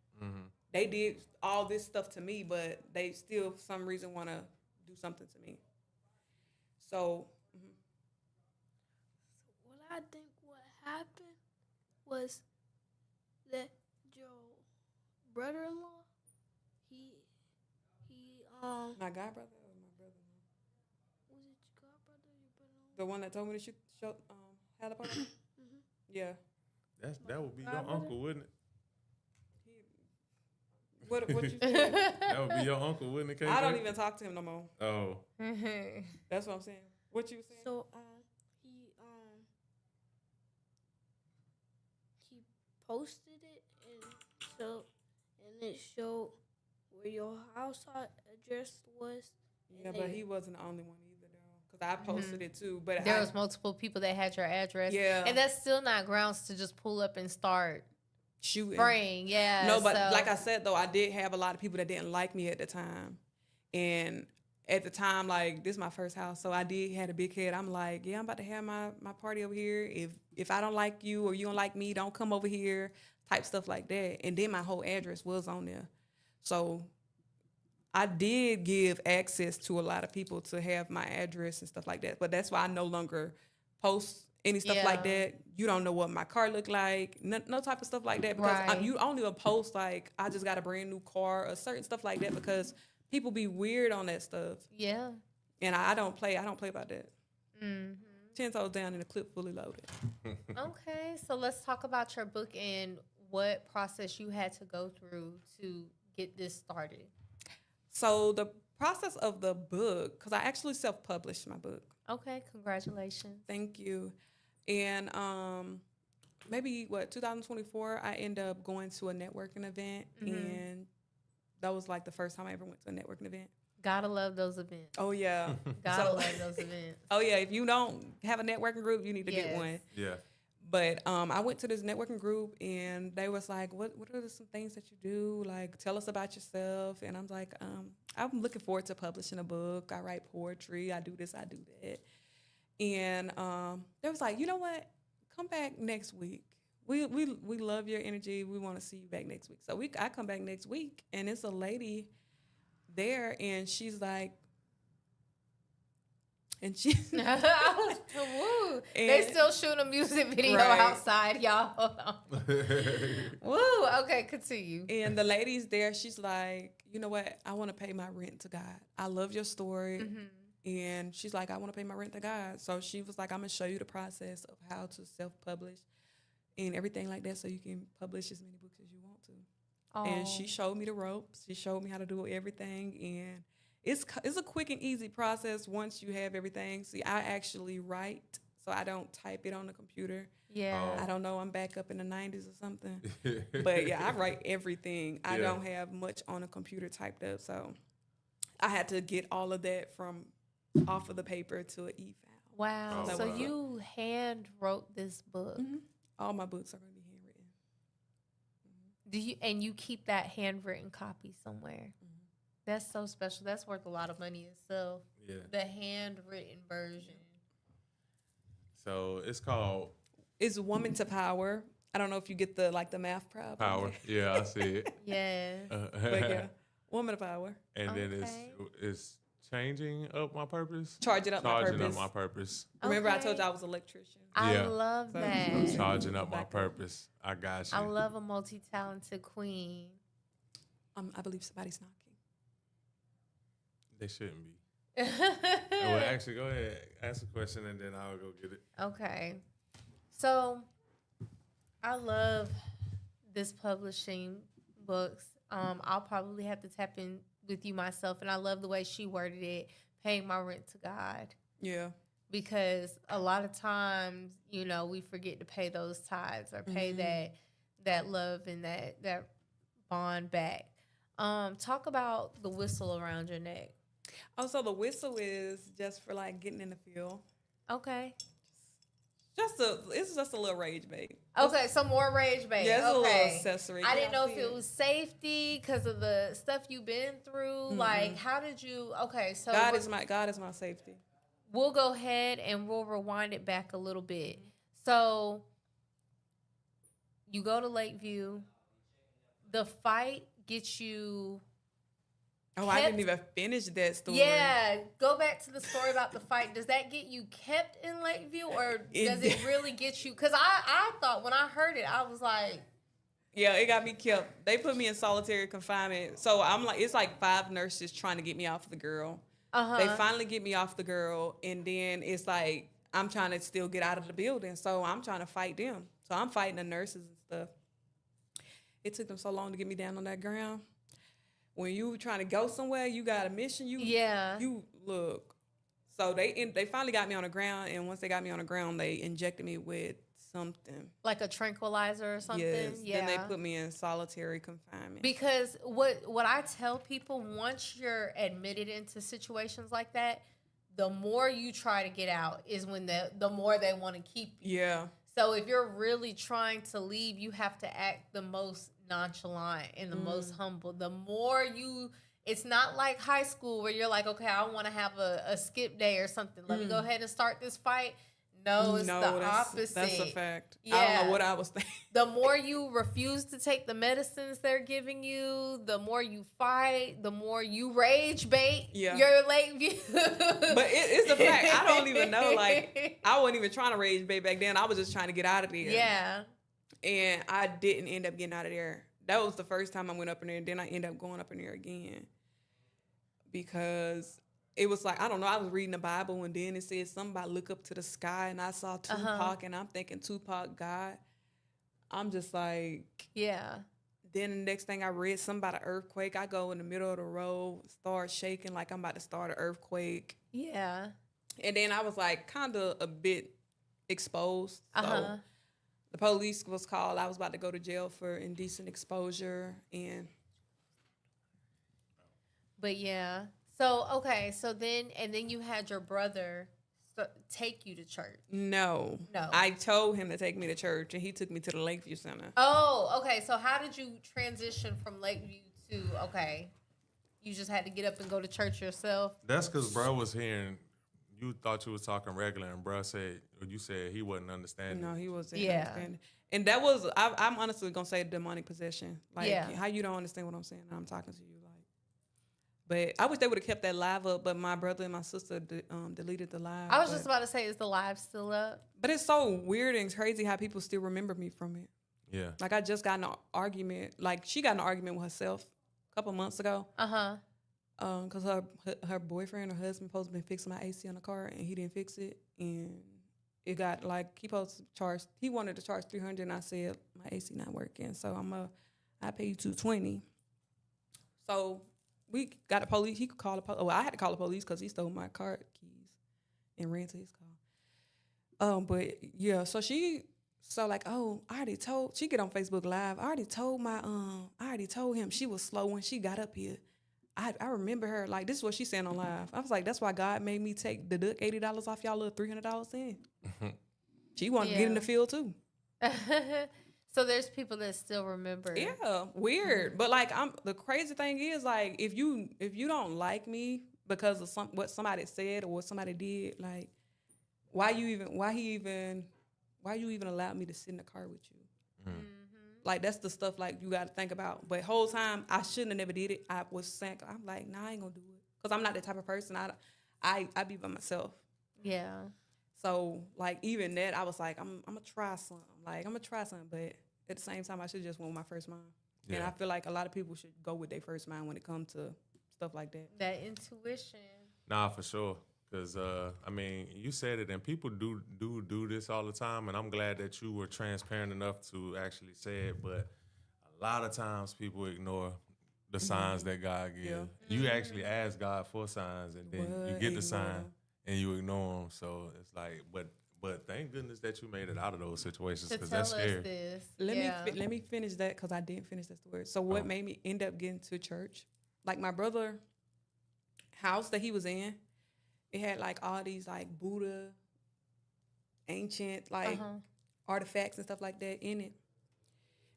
They did all this stuff to me, but they still, for some reason, want to do something to me. So, What I think what happened was that your brother-in-law, he my god brother or my brother-in-law? was it your god brother, your brother-in-law? The one that told me to shoot Halliburton? Yeah. That would be your God, uncle, wouldn't it? What you said? That would be your uncle, wouldn't it? I don't even talk to him no more. Oh, That's what I'm saying. What you saying? So he posted it and it showed where your house address was. Yeah, but he wasn't the only one either, though. Because I posted it too. But There was multiple people that had your address. Yeah. And that's still not grounds to just pull up and start shooting. spraying. Yeah. No, but so- like I said, though, I did have a lot of people that didn't like me at the time. And at the time, like, this is my first house, so I did had a big head. I'm like, yeah, I'm about to have my party over here. If I don't like you or you don't like me, don't come over here, type stuff like that. And then my whole address was on there. So I did give access to a lot of people to have my address and stuff like that. But that's why I no longer post any stuff like Yeah. that. You don't know what my car look like, no type of stuff like that. Because Right. you only will post, like, I just got a brand new car or certain stuff like that because people be weird on that stuff. Yeah. And I don't play about that. Mm-hmm. 10 toes down and the clip fully loaded. Okay, so let's talk about your book and what process you had to go through to get this started. So the process of the book, because I actually self-published my book. Okay, congratulations. Thank you. And maybe 2024, I ended up going to a networking event, and that was like the first time I ever went to a networking event. Gotta love those events. Oh yeah, Gotta love those events. oh yeah. If you don't have a networking group, you need to get Yes. one. yeah. But I went to this networking group, and they was like, what are some things that you do? Like, tell us about yourself. And I'm like, I'm looking forward to publishing a book. I write poetry. I do this, I do that. And they was like, you know what? Come back next week. We love your energy. We want to see you back next week. So I come back next week, and it's a lady there, and she's like, and she Woo. They And- still shoot a music video Right. outside, y'all. Hold on. Woo. Okay, continue. And the lady's there. She's like, you know what? I want to pay my rent to God. I love your story. And she's like, I want to pay my rent to God. So she was like, I'm going to show you the process of how to self-publish and everything like that so you can publish as many books as you want to. And she showed me the ropes. She showed me how to do everything. And it's a quick and easy process once you have everything. See, I actually write, so I don't type it on the computer. Yeah. I don't know, I'm back up in the 90s or something. But yeah, I write everything. I Yeah. don't have much on a computer typed up. So I had to get all of that from off of the paper to an e-file. Wow. Oh, So wow. you hand wrote this book. All my books are going to be handwritten. Do you and you keep that handwritten copy somewhere? That's so special. That's worth a lot of money itself. Yeah. The handwritten version. So it's called It's Woman to Power. I don't know if you get the math problem. Power. Yeah, I see it. Yes. But yeah, Woman to Power. And then Okay. it's changing up my purpose. Charging up my Charging purpose. up my purpose. Remember I Okay. told you I was an electrician. I Yeah. love So- that. Charging up my Back up. purpose. I got you. I love a multi-talented queen. I believe somebody's knocking. They shouldn't be. Well, actually, go ahead. Ask a question and then I'll go get it. Okay. So I love this publishing books. I'll probably have to tap in with you myself, and I love the way she worded it, paying my rent to God. Yeah. Because a lot of times, you know, we forget to pay those tithes or pay that love and that bond back. Talk about the whistle around your neck. Oh, so the whistle is just for getting in the field. Okay. It's just a little rage bait. Okay, some more rage bait. Yeah, it's a little okay. accessory. I didn't know Yeah, if it was safety because of the stuff you've been through. Like, how did you? Okay, so God is my safety. we'll go ahead and we'll rewind it back a little bit. So you go to Lakeview. The fight gets you. Oh, I didn't even finish that story. Yeah, go back to the story about the fight. Does that get you kept in Lakeview, or does it really get you? Because I thought when I heard it, I was like, Yeah, it got me kept. They put me in solitary confinement. So I'm like, it's like 5 nurses trying to get me off the girl. They finally get me off the girl, and then it's like I'm trying to still get out of the building. So I'm trying to fight them. So I'm fighting the nurses and stuff. It took them so long to get me down on that ground. when you trying to go somewhere, you got a mission. Yeah. You look. So they finally got me on the ground, and once they got me on the ground, they injected me with something. Like a tranquilizer or something. Yes. Yeah. Then they put me in solitary confinement. Because what I tell people, once you're admitted into situations like that, the more you try to get out is when the more they want to keep you. Yeah. So if you're really trying to leave, you have to act the most nonchalant and the most humble. The more you, it's not like high school where you're like, okay, I want to have a skip day or something. Let me go ahead and start this fight. No, it's the opposite. That's a fact. Yeah. I don't know what I was thinking. The more you refuse to take the medicines they're giving you, the more you fight, the more you rage bait your late view. But it's the fact. I don't even know. Like, I wasn't even trying to rage bait back then. I was just trying to get out of there. Yeah. And I didn't end up getting out of there. That was the first time I went up in there. And then I ended up going up in there again. Because it was like, I don't know, I was reading the Bible and then it said something about look up to the sky and I saw Tupac and I'm thinking Tupac God. I'm just like, yeah. Then the next thing I read something about an earthquake. I go in the middle of the road, start shaking like I'm about to start an earthquake. Yeah. And then I was like kind of a bit exposed. So the police was called. I was about to go to jail for indecent exposure But yeah. So, okay. So then you had your brother take you to church. No. I told him to take me to church, and he took me to the Lakeview Center. Oh, okay. So how did you transition from Lakeview to, okay, you just had to get up and go to church yourself? That's because bro was hearing, you thought you was talking regular, and bro said, or you said he wasn't understanding. No, he wasn't understanding. And that was, I'm honestly going to say demonic possession. Like, how you don't understand what I'm saying, and I'm talking to you. But I wish they would have kept that live up, but my brother and my sister deleted the live. I was just about to say, is the live still up? But it's so weird and crazy how people still remember me from it. Yeah. Like, I just got in an argument. Like, she got in an argument with herself a couple months ago. Because her boyfriend or husband supposed to be fixing my AC on the car, and he didn't fix it. And it got, like, he wanted to charge $300, and I said, my AC not working. So I pay you $220. So we got a police. He could call the police. Well, I had to call the police because he stole my car keys and ran to his car. But yeah, so I already told. She get on Facebook Live. I already told him she was slow when she got up here. I remember her, like, this is what she saying on live. I was like, that's why God made me deduct $80 off y'all little $300 in. She wanted to get in the field too. So there's people that still remember. Yeah, weird. But like, the crazy thing is, like, if you don't like me because of what somebody said or what somebody did, like, why you even allowed me to sit in the car with you? Like, that's the stuff, like, you got to think about. But whole time I shouldn't have never did it. I was saying, I'm like, nah, I ain't gonna do it because I'm not that type of person. I be by myself. Yeah. So, like, even that, I was like, I'm gonna try something. Like, I'm gonna try something, but at the same time, I should just went with my first mind. Yeah. And I feel like a lot of people should go with their first mind when it comes to stuff like that. That intuition. Nah, for sure. Because, I mean, you said it, and people do this all the time, and I'm glad that you were transparent enough to actually say it, but a lot of times people ignore the signs that God gives. Yeah. You actually ask God for signs, and then you get the sign, and you ignore them. So it's like, but thank goodness that you made it out of those situations, because that's scary. Let me finish that, because I didn't finish that story. So what made me end up getting to church? Like, my brother house that he was in, it had like all these like Buddha, ancient like artifacts and stuff like that in it.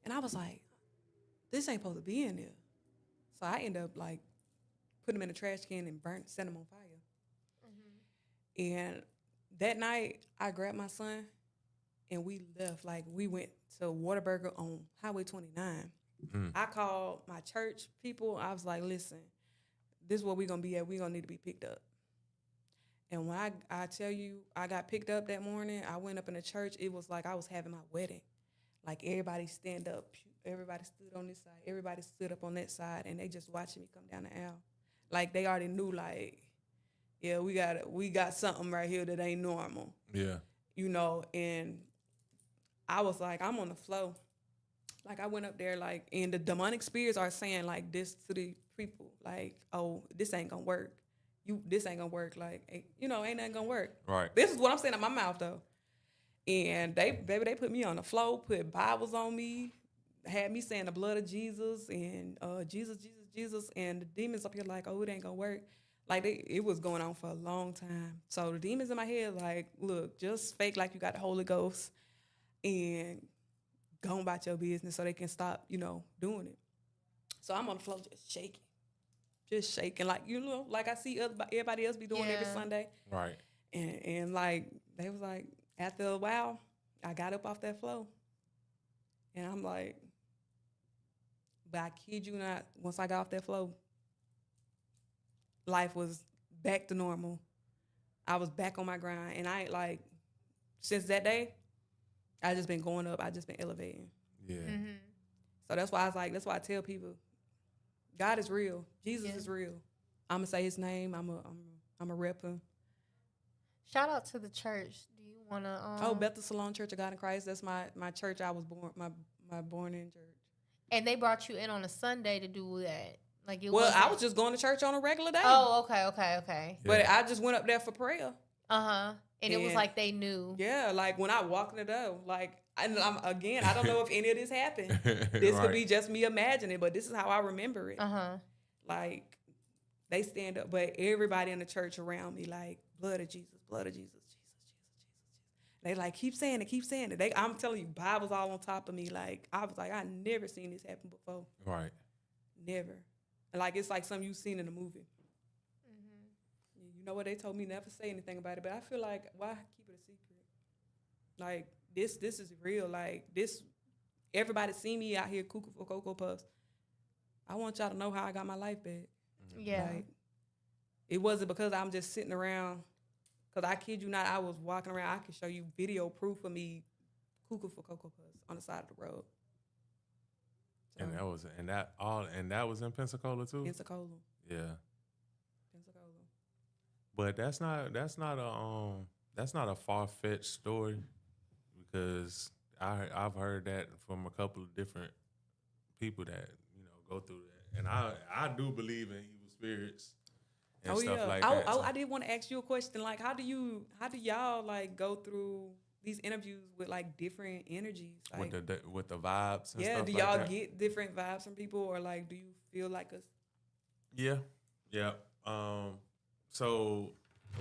And I was like, this ain't supposed to be in there. So I ended up like putting them in a trash can and set them on fire. And that night I grabbed my son and we left. Like, we went to Whataburger on Highway 29. I called my church people. I was like, listen, this is where we're going to be at. We're going to need to be picked up. And when I tell you, I got picked up that morning, I went up in the church, it was like I was having my wedding. Like, everybody stand up, everybody stood on this side, everybody stood up on that side, and they just watching me come down the aisle. Like, they already knew, like, yeah, we got something right here that ain't normal. Yeah. You know, and I was like, I'm on the floor. Like, I went up there, like, and the demonic spirits are saying, like, this to the people. Like, oh, this ain't gonna work. This ain't gonna work. Like, ain't nothing gonna work. Right. This is what I'm saying in my mouth, though. And they put me on the floor, put Bibles on me, had me saying the blood of Jesus and Jesus, Jesus, Jesus. And the demons up here like, oh, it ain't gonna work. Like, it was going on for a long time. So the demons in my head, like, look, just fake like you got the Holy Ghost and go about your business so they can stop, doing it. So I'm on the floor just shaking, like, like I see everybody else be doing every Sunday. Right. And like, they was like, after a while, I got up off that floor. And I'm like, but I kid you not, once I got off that floor, life was back to normal. I was back on my grind. And since that day, I just been going up. I just been elevating. Yeah. Mm-hmm. So that's why that's why I tell people, God is real. Jesus is real. I'm gonna say his name. I'm a rep him. Shout out to the church. Do you want to? Bethel Salon Church of God in Christ. That's my church. I was born my born in church. And they brought you in on a Sunday to do that. Like it. Well, I was just going to church on a regular day. Oh, okay. Yeah. But I just went up there for prayer. And it was like they knew. Yeah, like when I walked in the door, like I don't know if any of this happened. This Right. could be just me imagining, but this is how I remember it. Like they stand up, but everybody in the church around me, like, blood of Jesus, Jesus, Jesus, Jesus. They like keep saying it. I'm telling you, Bible's all on top of me. Like I was like, I never seen this happen before. Right. Never. And like it's like something you've seen in a movie. You know what, they told me never say anything about it, but I feel like, why keep it a secret? Like this is real. Like this, everybody see me out here cuckoo for Cocoa Puffs. I want y'all to know how I got my life back. Yeah. Like, it wasn't because I'm just sitting around. Because I kid you not, I was walking around. I can show you video proof of me cuckoo for Cocoa Puffs on the side of the road. So, and that was in Pensacola too. Pensacola. Yeah. Pensacola. But that's not a far-fetched story, because I've heard that from a couple of different people that go through that, and I do believe in evil spirits and stuff like that. I did want to ask you a question. Like, how do y'all like go through these interviews with like different energies, like, with the vibes? And yeah, stuff do like y'all that? get different vibes from people, or like do you feel like us? Yeah. So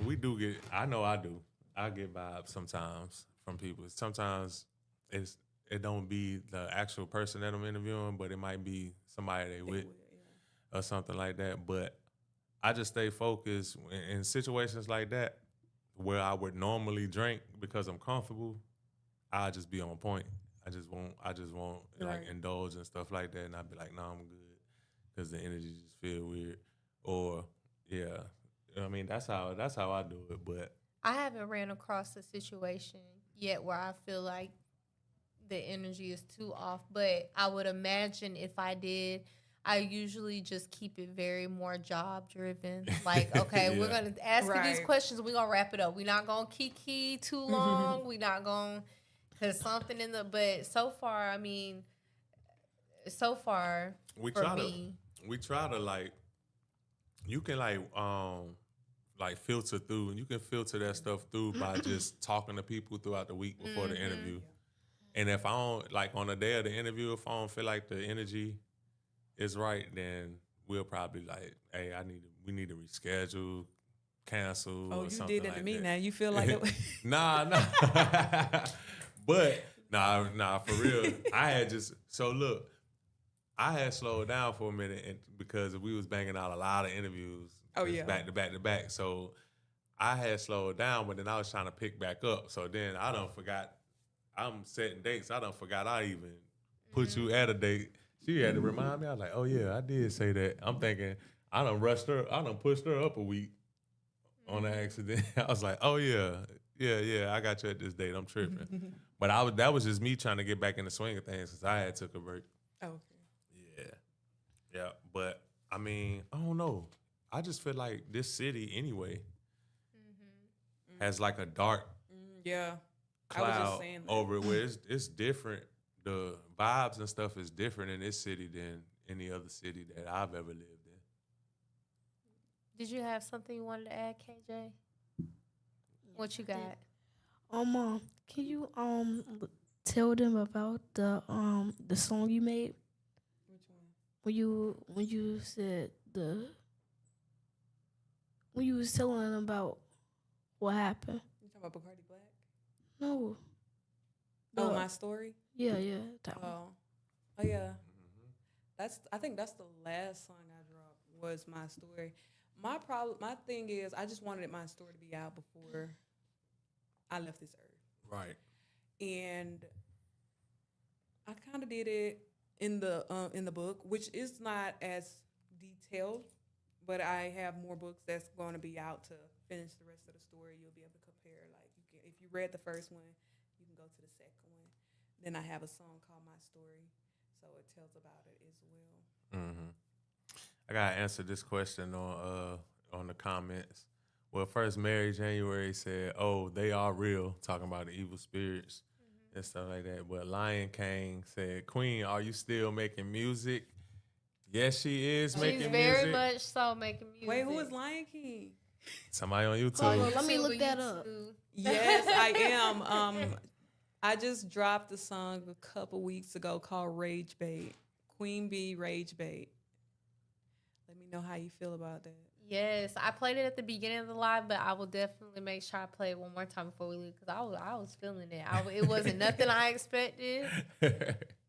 we do get. I know I do. I get vibes sometimes from people. Sometimes it don't be the actual person that I'm interviewing, but it might be somebody they with or something like that. But I just stay focused in situations like that where I would normally drink because I'm comfortable. I'll just be on point. I just won't like indulge and stuff like that, and I'd be like, no, I'm good, because the energy just feel weird. Or yeah, I mean that's how I do it. But I haven't ran across a situation yet where I feel like the energy is too off, but I would imagine if I did, I usually just keep it very more job driven. Like, okay, we're gonna ask you these questions, we're gonna wrap it up. We're not gonna kiki too long. We're not gonna, cause something but so far, I mean, we try to like, you can like filter through, and you can filter that stuff through by just talking to people throughout the week before the interview. And if I don't, like on the day of the interview, if I don't feel like the energy is right, then we'll probably like, hey, we need to reschedule, cancel. Oh, or you something did that like to me that. now. You feel like it? Nah. But nah, for real. I had slowed down for a minute because we was banging out a lot of interviews. Back to back to back. So I had slowed down, but then I was trying to pick back up. So then I done forgot. I'm setting dates. I done forgot I even put you at a date. She had to remind me. I was like, oh yeah, I did say that. I'm thinking I done rushed her. I done pushed her up a week on an accident. I was like, oh yeah, I got you at this date. I'm tripping. But that was just me trying to get back in the swing of things because I had took a break. Oh, okay. Yeah. But I mean, I don't know. I just feel like this city anyway has like a dark Yeah. cloud I was just saying that. over it where it's different the vibes and stuff is different in this city than any other city that I've ever lived in. Did you have something you wanted to add, KJ? What you got? Can you tell them about the song you made Which one? when you said when you was telling them about what happened? You talking about Bacardi Black? No. Oh, The- my story. Yeah, that one. Oh yeah. I think that's the last song I dropped was my story. My thing is I just wanted my story to be out before I left this earth. Right. And I kind of did it in the book, which is not as detailed, but I have more books that's going to be out to finish the rest of the story. You'll be able to compare. Like if you read the first one, you can go to the second one. Then I have a song called My Story, so it tells about it as well. Mm-hmm. I gotta answer this question on the comments. Well, first, Mary January said, "Oh, they are real," talking about the evil spirits and stuff like that. But Lion King said, "Queen, are you still making music?" Yes, she is making She's music. very much so making music. Wait, who is Lion King? Somebody on YouTube. Oh, let me look that up. Yes, I am. I just dropped a song a couple weeks ago called Rage Bait. Queen Bee Rage Bait. Let me know how you feel about that. Yes, I played it at the beginning of the live, but I will definitely make sure I play it one more time before we leave because I was feeling it. It wasn't nothing I expected, and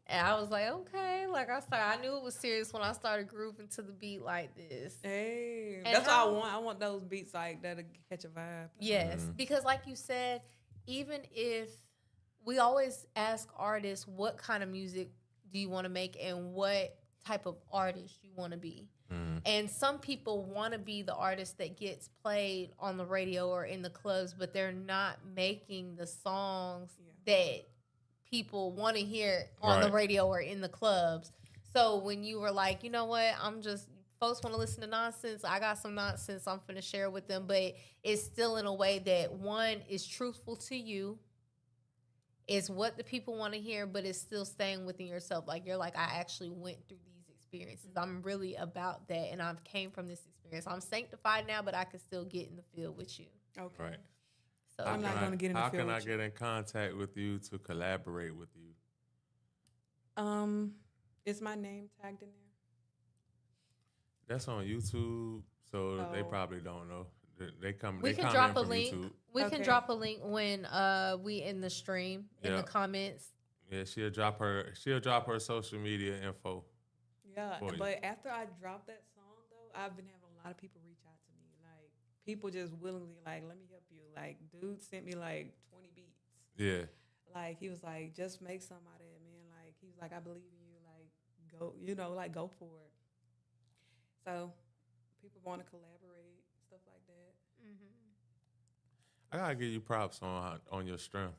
I was like, okay. Like I knew it was serious when I started grooving to the beat like this. Hey, And that's how- what I want. I want those beats like that'll catch a vibe. Yes, because like you said, even if we always ask artists what kind of music do you want to make and what type of artist you want to be. And some people want to be the artist that gets played on the radio or in the clubs, but they're not making the songs that people want to hear on the Right. radio or in the clubs. So when you were like, you know what, folks want to listen to nonsense. I got some nonsense I'm finna share with them, but it's still in a way that one is truthful to you. It's what the people want to hear, but it's still staying within yourself. Like you're like, I actually went through these experiences. I'm really about that, and I've came from this experience. I'm sanctified now, but I can still get in the field with you. Okay. Right. So I'm not gonna get in the How field can I with you. get in contact with you to collaborate with you? Is my name tagged in there? That's on YouTube, so they Oh. probably don't know. They come. we they can comment drop a from link. YouTube. We can Okay. drop a link when we in the stream in Yeah. the comments. Yeah, she'll drop her social media info. Yeah, For you. but after I dropped that song though, I've been having a lot of people reach out to me. Like people just willingly like, let me help you. Like dude sent me like 20 beats. Yeah, Like he was like, just make something out of it, man. Like he was like, I believe in you. Like go, like go for it. So people want to collaborate, stuff like that. I gotta give you props on your strength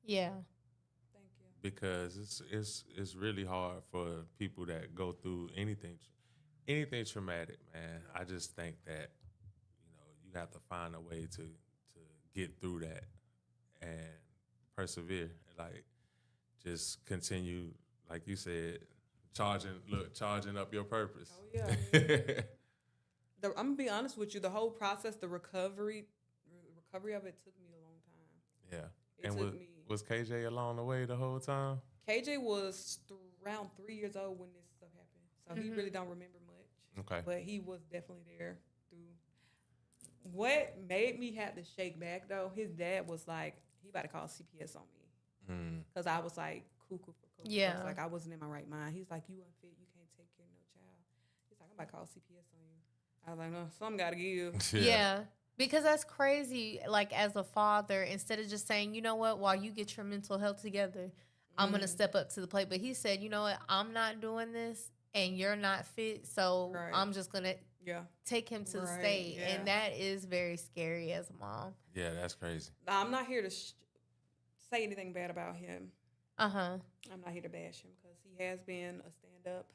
Yeah. Thank you. because it's really hard for people that go through anything traumatic, man. I just think that you have to find a way to get through that and persevere. Like just continue, like you said, charging up your purpose. Oh yeah. I'm gonna be honest with you. The whole process, the recovery of it took me a long time. Yeah. It And took me. was KJ along the way the whole time? KJ was around 3 years old when this stuff happened, so he really don't remember much. Okay. But he was definitely there through. What made me have to shake back though, his dad was like, he about to call CPS on me because I was like cuckoo for cocoa. Yeah. Like I wasn't in my right mind. He's like, you unfit, you can't take care of no child. He's like, I'm about to call CPS on you. I was like, no, something got to give. Yeah. Because that's crazy. Like as a father, instead of just saying, you know what, while you get your mental health together, I'm going to step up to the plate. But he said, you know what, I'm not doing this and you're not fit. So Right. I'm just going to Yeah. take him to the Right, state. yeah. And that is very scary as a mom. Yeah, that's crazy. Now, I'm not here to say anything bad about him. Uh-huh. I'm not here to bash him because he has been a stand-up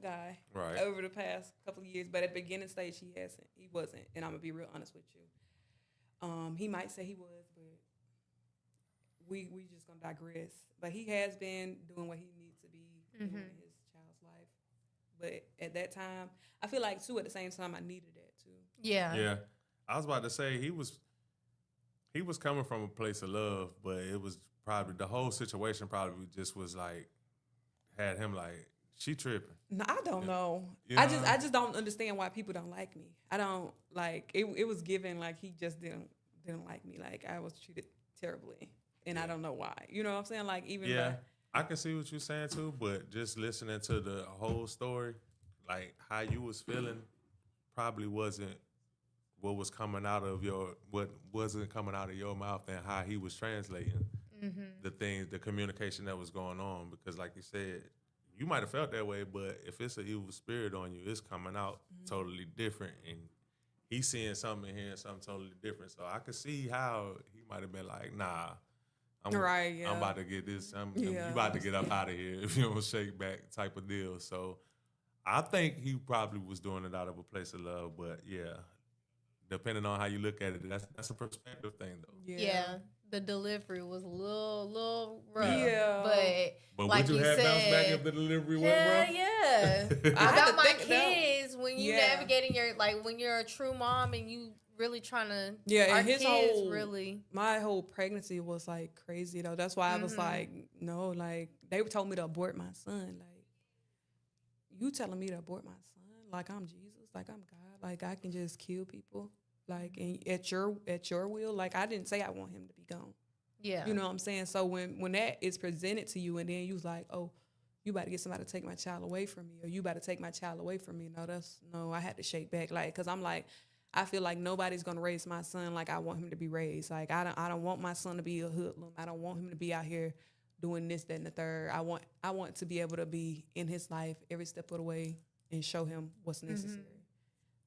guy Right. over the past couple of years. But at the beginning stage, he wasn't. And I'm gonna be real honest with you. He might say he was, but we just gonna digress. But he has been doing what he needs to be doing in his child's life. But at that time, I feel like too. At the same time, I needed that too. Yeah. Yeah, I was about to say he was coming from a place of love, but it was probably the whole situation probably just was like had him like she tripping. No, I don't know. You I know? just don't understand why people don't like me. I don't like it. It was given like he just didn't like me. Like I was treated terribly, and I don't know why. You know what I'm saying? Like even Yeah, I can see what you're saying too, but just listening to the whole story, like how you was feeling, probably wasn't what was coming out of what wasn't coming out of your mouth, and how he was translating the things, the communication that was going on. Because, like you said, you might have felt that way, but if it's an evil spirit on you, it's coming out totally different, and he's seeing something and hearing something totally different. So I could see how he might have been like, nah. I'm about to get this. You about to get up out of here if you don't shake back type of deal. So I think he probably was doing it out of a place of love. But yeah, depending on how you look at it, that's a perspective thing though. Yeah. The delivery was a little rough. Yeah. But like would you have bounced back if the delivery went rough? Yeah. I had About to my think kids, when you Yeah. navigating when you're a true mom and you really trying to, Yeah, our and his kids whole really. my whole pregnancy was like crazy though. That's why I was like, no, like they told me to abort my son. Like you telling me to abort my son? Like I'm Jesus? Like I'm God? Like I can just kill people? Like and at your will? Like I didn't say I want him to be gone. Yeah. You know what I'm saying? So when that is presented to you and then you was like, oh, you about to get somebody to take my child away from me, or you about to take my child away from me. No, I had to shake back. Like, cause I'm like, I feel like nobody's gonna raise my son like I want him to be raised. Like I don't want my son to be a hoodlum. I don't want him to be out here doing this, that, and the third. I want to be able to be in his life every step of the way and show him what's necessary.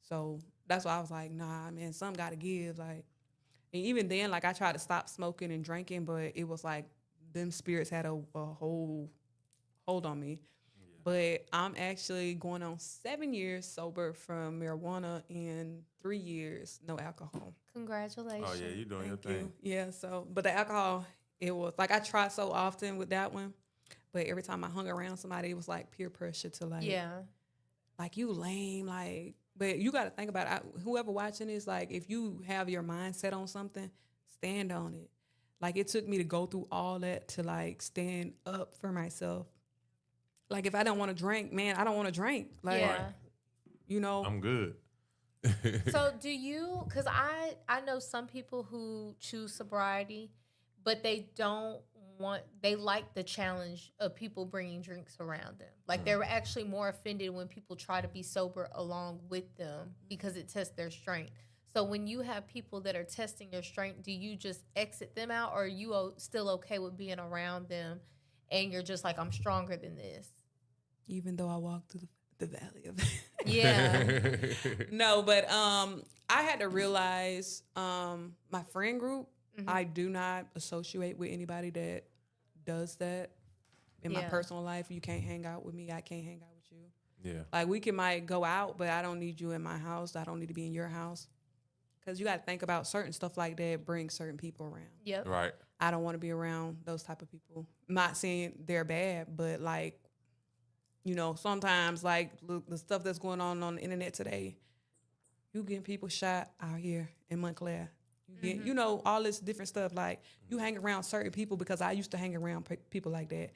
So that's why I was like, nah, man, something gotta give. Like, and even then, like I tried to stop smoking and drinking, but it was like them spirits had a whole hold on me. But I'm actually going on 7 years sober from marijuana and 3 years no alcohol. Congratulations. Oh yeah, you doing your thing. Yeah, so but the alcohol, it was like I tried so often with that one, but every time I hung around somebody, it was like peer pressure to like, like you lame, like. But you got to think about it. Whoever watching this, like if you have your mind set on something, stand on it. Like it took me to go through all that to like stand up for myself. Like if I don't want to drink, man, I don't want to drink. Like, you know, I'm good. So do you, because I know some people who choose sobriety, but they they like the challenge of people bringing drinks around them. Like they're actually more offended when people try to be sober along with them because it tests their strength. So when you have people that are testing your strength, do you just exit them out, or are you still okay with being around them and you're just like, I'm stronger than this? even though I walked through the valley of Yeah. No, but I had to realize my friend group, I do not associate with anybody that does that in my personal life. You can't hang out with me. I can't hang out with you. Yeah. Like we might go out, but I don't need you in my house. I don't need to be in your house. Because you got to think about certain stuff like that bring certain people around. Yep. Right. I don't want to be around those type of people. Not saying they're bad, but like, you know, sometimes like the stuff that's going on the internet today, you getting people shot out here in Montclair. You get, you know, all this different stuff. Like you hang around certain people, because I used to hang around people like that.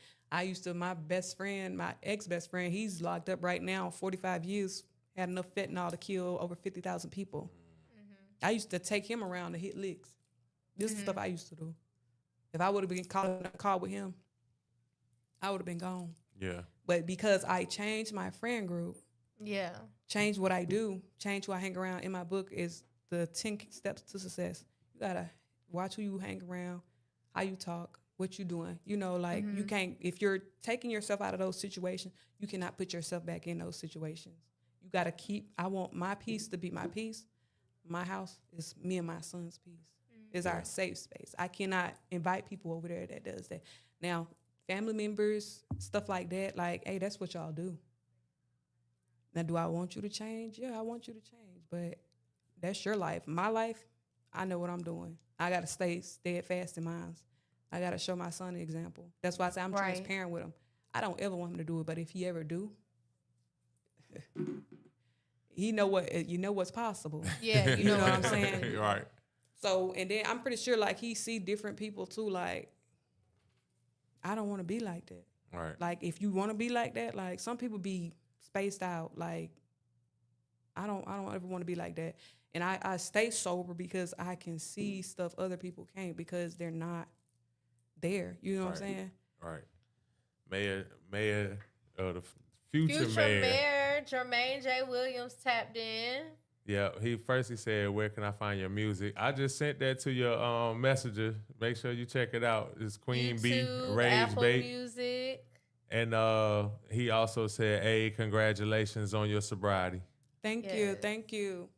My best friend, my ex-best friend, he's locked up right now, 45 years, had enough fentanyl to kill over 50,000 people. I used to take him around to hit licks. This is stuff I used to do. If I would have been caught in a car with him, I would have been gone. Yeah. But because I changed my friend group, changed what I do, changed who I hang around, in my book is the 10 steps to success. You got to watch who you hang around, how you talk, what you doing. You know, like you can't, if you're taking yourself out of those situations, you cannot put yourself back in those situations. You got to I want my peace to be my peace. My house is me and my son's peace. It's our safe space. I cannot invite people over there that does that. Now, family members, stuff like that, like, hey, that's what y'all do. Now, do I want you to change? Yeah, I want you to change, but that's your life. My life, I know what I'm doing. I got to stay steadfast in mine. I got to show my son an example. That's why I say I'm Right. transparent with him. I don't ever want him to do it, but if he ever do, you know what's possible. Yeah, You know what I'm saying? Right. So, and then I'm pretty sure like he see different people too. Like, I don't want to be like that. Right. Like, if you want to be like that, like some people be spaced out. Like, I don't ever want to be like that. And I stay sober because I can see stuff other people can't because they're not there. You know what I'm saying? Right. Mayor of the future Future mayor. Mayor Jermaine J. Williams tapped in. Yeah, he said, "Where can I find your music?" I just sent that to your messenger. Make sure you check it out. It's Queen B YouTube, Rage Apple Bait, Music. and he also said, "Hey, congratulations on your sobriety. Thank Yes. you.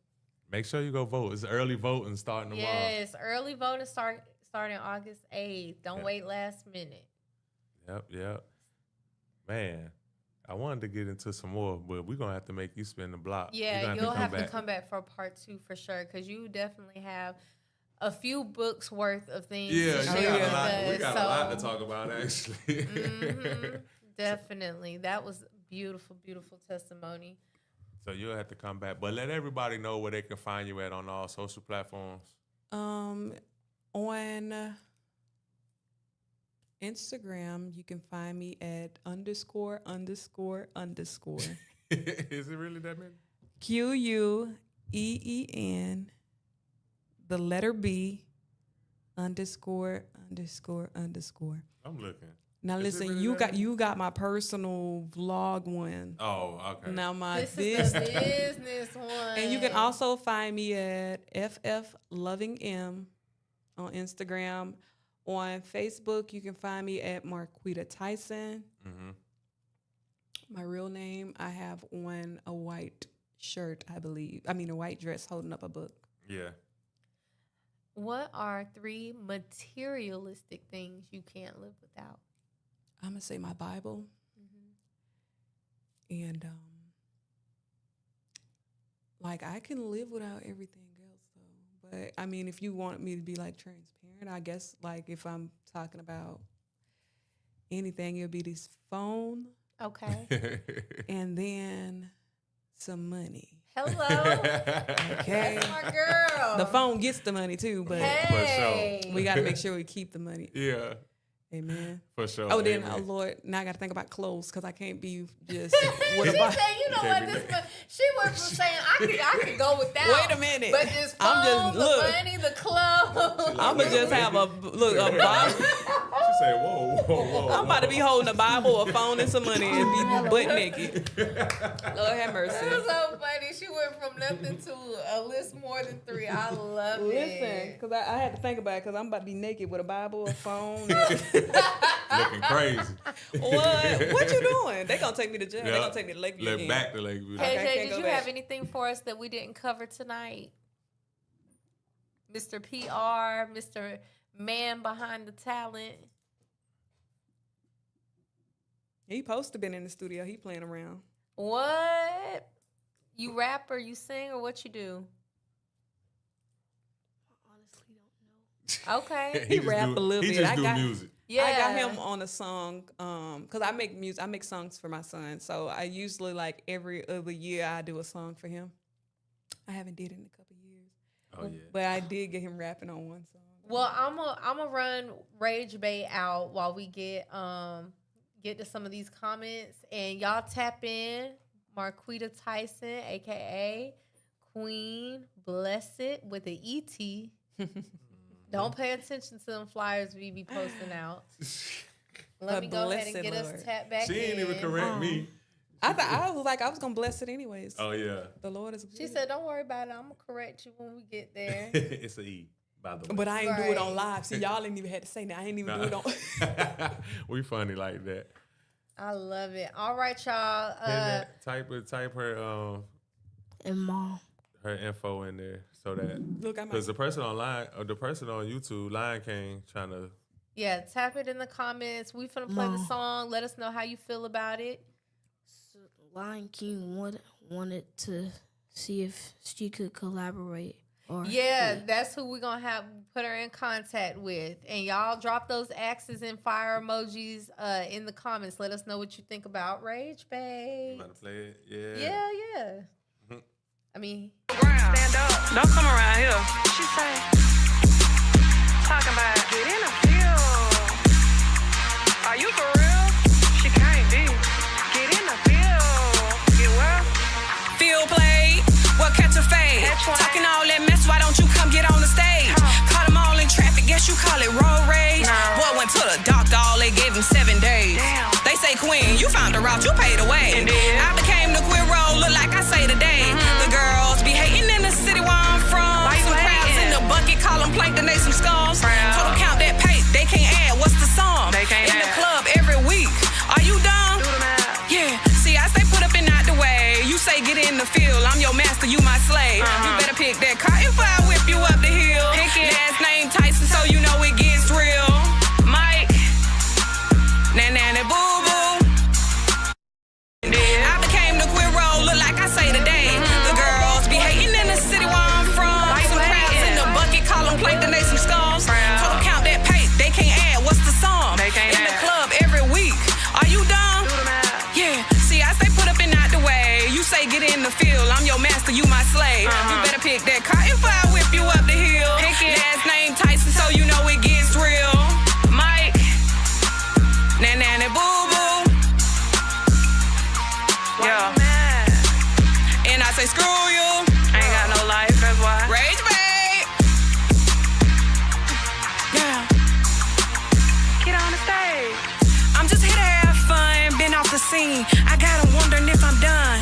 Make sure you go vote. It's early voting starting tomorrow." Yes, early voting starting August 8th. Don't wait last minute. Yep. Man, I wanted to get into some more, but we're gonna have to make you spin the block. Yeah, you'll have to come back for part 2 for sure, because you definitely have a few books worth of things Yeah, to share with us. we got a lot to talk about actually. Definitely. That was beautiful, beautiful testimony. So you'll have to come back, but let everybody know where they can find you at on all social platforms. On Instagram, you can find me at ____. Is it really that many? QUEEN, the letter B, ____. I'm looking. Now Is it listen, really you that got my personal vlog one. Oh, okay. Now my This is the business one. and you can also find me at FF Loving M on Instagram. On Facebook, you can find me at Marquita Tyson. Mm-hmm. My real name, I have on a white shirt, I believe. I mean, a white dress holding up a book. Yeah. What are 3 materialistic things you can't live without? I'm going to say my Bible. And, like, I can live without everything else, though. But, I mean, if you want me to be, like, transparent, I guess, like, if I'm talking about anything, it'll be this phone Okay. and then some money. Hello. Okay. That's my girl. The phone gets the money, too, but Hey. we got to make sure we keep the money. Yeah, Amen. for sure. Oh, then, Amen. Lord, now I got to think about clothes because I can't be just. What She about? said, you know what, she went from saying, I could go without. Wait a minute. But this phone, I'm just the look. money, the clothes. I'm gonna just have a Bible. She said, "Whoa." I'm about to be holding a Bible, a phone, and some money, and be butt naked. Lord have mercy. It was so funny. She went from nothing to a list more than 3. I love Listen, it. because I had to think about it, because I'm about to be naked with a Bible, a phone. Looking crazy. What you doing? They gonna take me to jail. They Yeah. gonna take me to Lakeview again. Back to Lakeview. Okay, KJ, can't did go you back. have anything for us that we didn't cover tonight? Mr. PR, Mr. Man behind the talent. He supposed to been in the studio. He playing around. What? You rap or you sing or what you do? Honestly, don't know. Okay. He rap a little He bit. just I do got- music. Yeah. I got him on a song because I make music. I make songs for my son. So I usually like every other year I do a song for him. I haven't did it in a couple years. Oh yeah. But I did get him rapping on one song. Well, I'm a run Rage Bay out while we get to some of these comments, and y'all tap in Marquita Tyson, aka Queen Blesset with an ET. Don't pay attention to them flyers we be posting out. Let But me go ahead and blessed get us Lord. tapped back She in. ain't even correct me. I thought I was like I was gonna bless it anyways. Oh yeah. The Lord is good. She said, "Don't worry about it. I'm gonna correct you when we get there." It's a E, by the way. But I ain't do it on Right. live. See, y'all ain't even had to say that. I ain't even do it on. We funny like that. I love it. All right, y'all. Type her And mom. her info in there so that Look, I'm because the person online or the person on YouTube, Lion King, trying to Yeah, tap it in the comments. We finna play the No. song. Let us know how you feel about it. So Lion King wanted to see if she could collaborate. Yeah, that's who we're gonna have put her in contact with. And y'all drop those axes and fire emojis in the comments. Let us know what you think about Rage Babe. You want to play it? Yeah. Yeah. I mean, Stand up. Don't come around here. She say, talking about get in the field. Are you for real? She can't be. Get in the field. Get well. Field play. Well, catch a fade. Talking all that mess. Why don't you come get on the stage? Caught them all in traffic. Guess you call it road rage. Boy went to the doctor. All they gave him 7 days. They say, Queen, you found a route. You paid away. I became the queer role. Look like I say today. The girls be hating in the city where I'm from. Some crabs in the bucket. Call them plankton. They some scums. Total count that pace. They can't add. What's the sum? In the club every week. Are you dumb? Yeah. See, I stay put up and out the way. You say get in the field. I'm your master. You my slave. You better pick that car if I whip you up the hill. Last name Tyson, so you know it gets real. Mike. Nanny boo boo. I became the queer role. Look like I say today. The girls be hating in the city where I'm from. Some crabs in the bucket. Call them plankton. They some scums. Total count that pace. They can't add. What's the sum? In the club every week. Are you dumb? Yeah. See, I stay put up and out the way. You say get in the field. I'm your master. You my slave. You better pick that car if I whip you up the hill. Last name Tyson, so you know it gets real. Mike. Nanny boo boo. Yeah. And I say screw you. I ain't got no life, that's why. Rage babe. Yeah. Get on the stage. I'm just here to have fun. Been off the scene. I got 'em wondering if I'm done.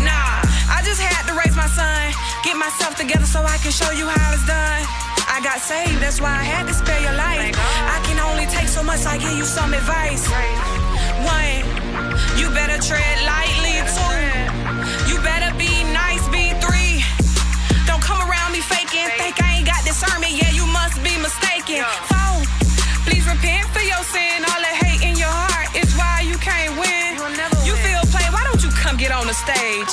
Nah, I just had to raise my son. Get myself together so I can show you how it's done. I got saved, that's why I had to spare your life. I can only take so much, I give you some advice. 1, you better tread lightly. 2, you better be nice. Be 3, don't come around me faking. Think I ain't got discernment, yeah, you must be mistaken. 4, please repent for your sin. All that hate in your heart is why you can't win. You feel play, why don't you come get on the stage?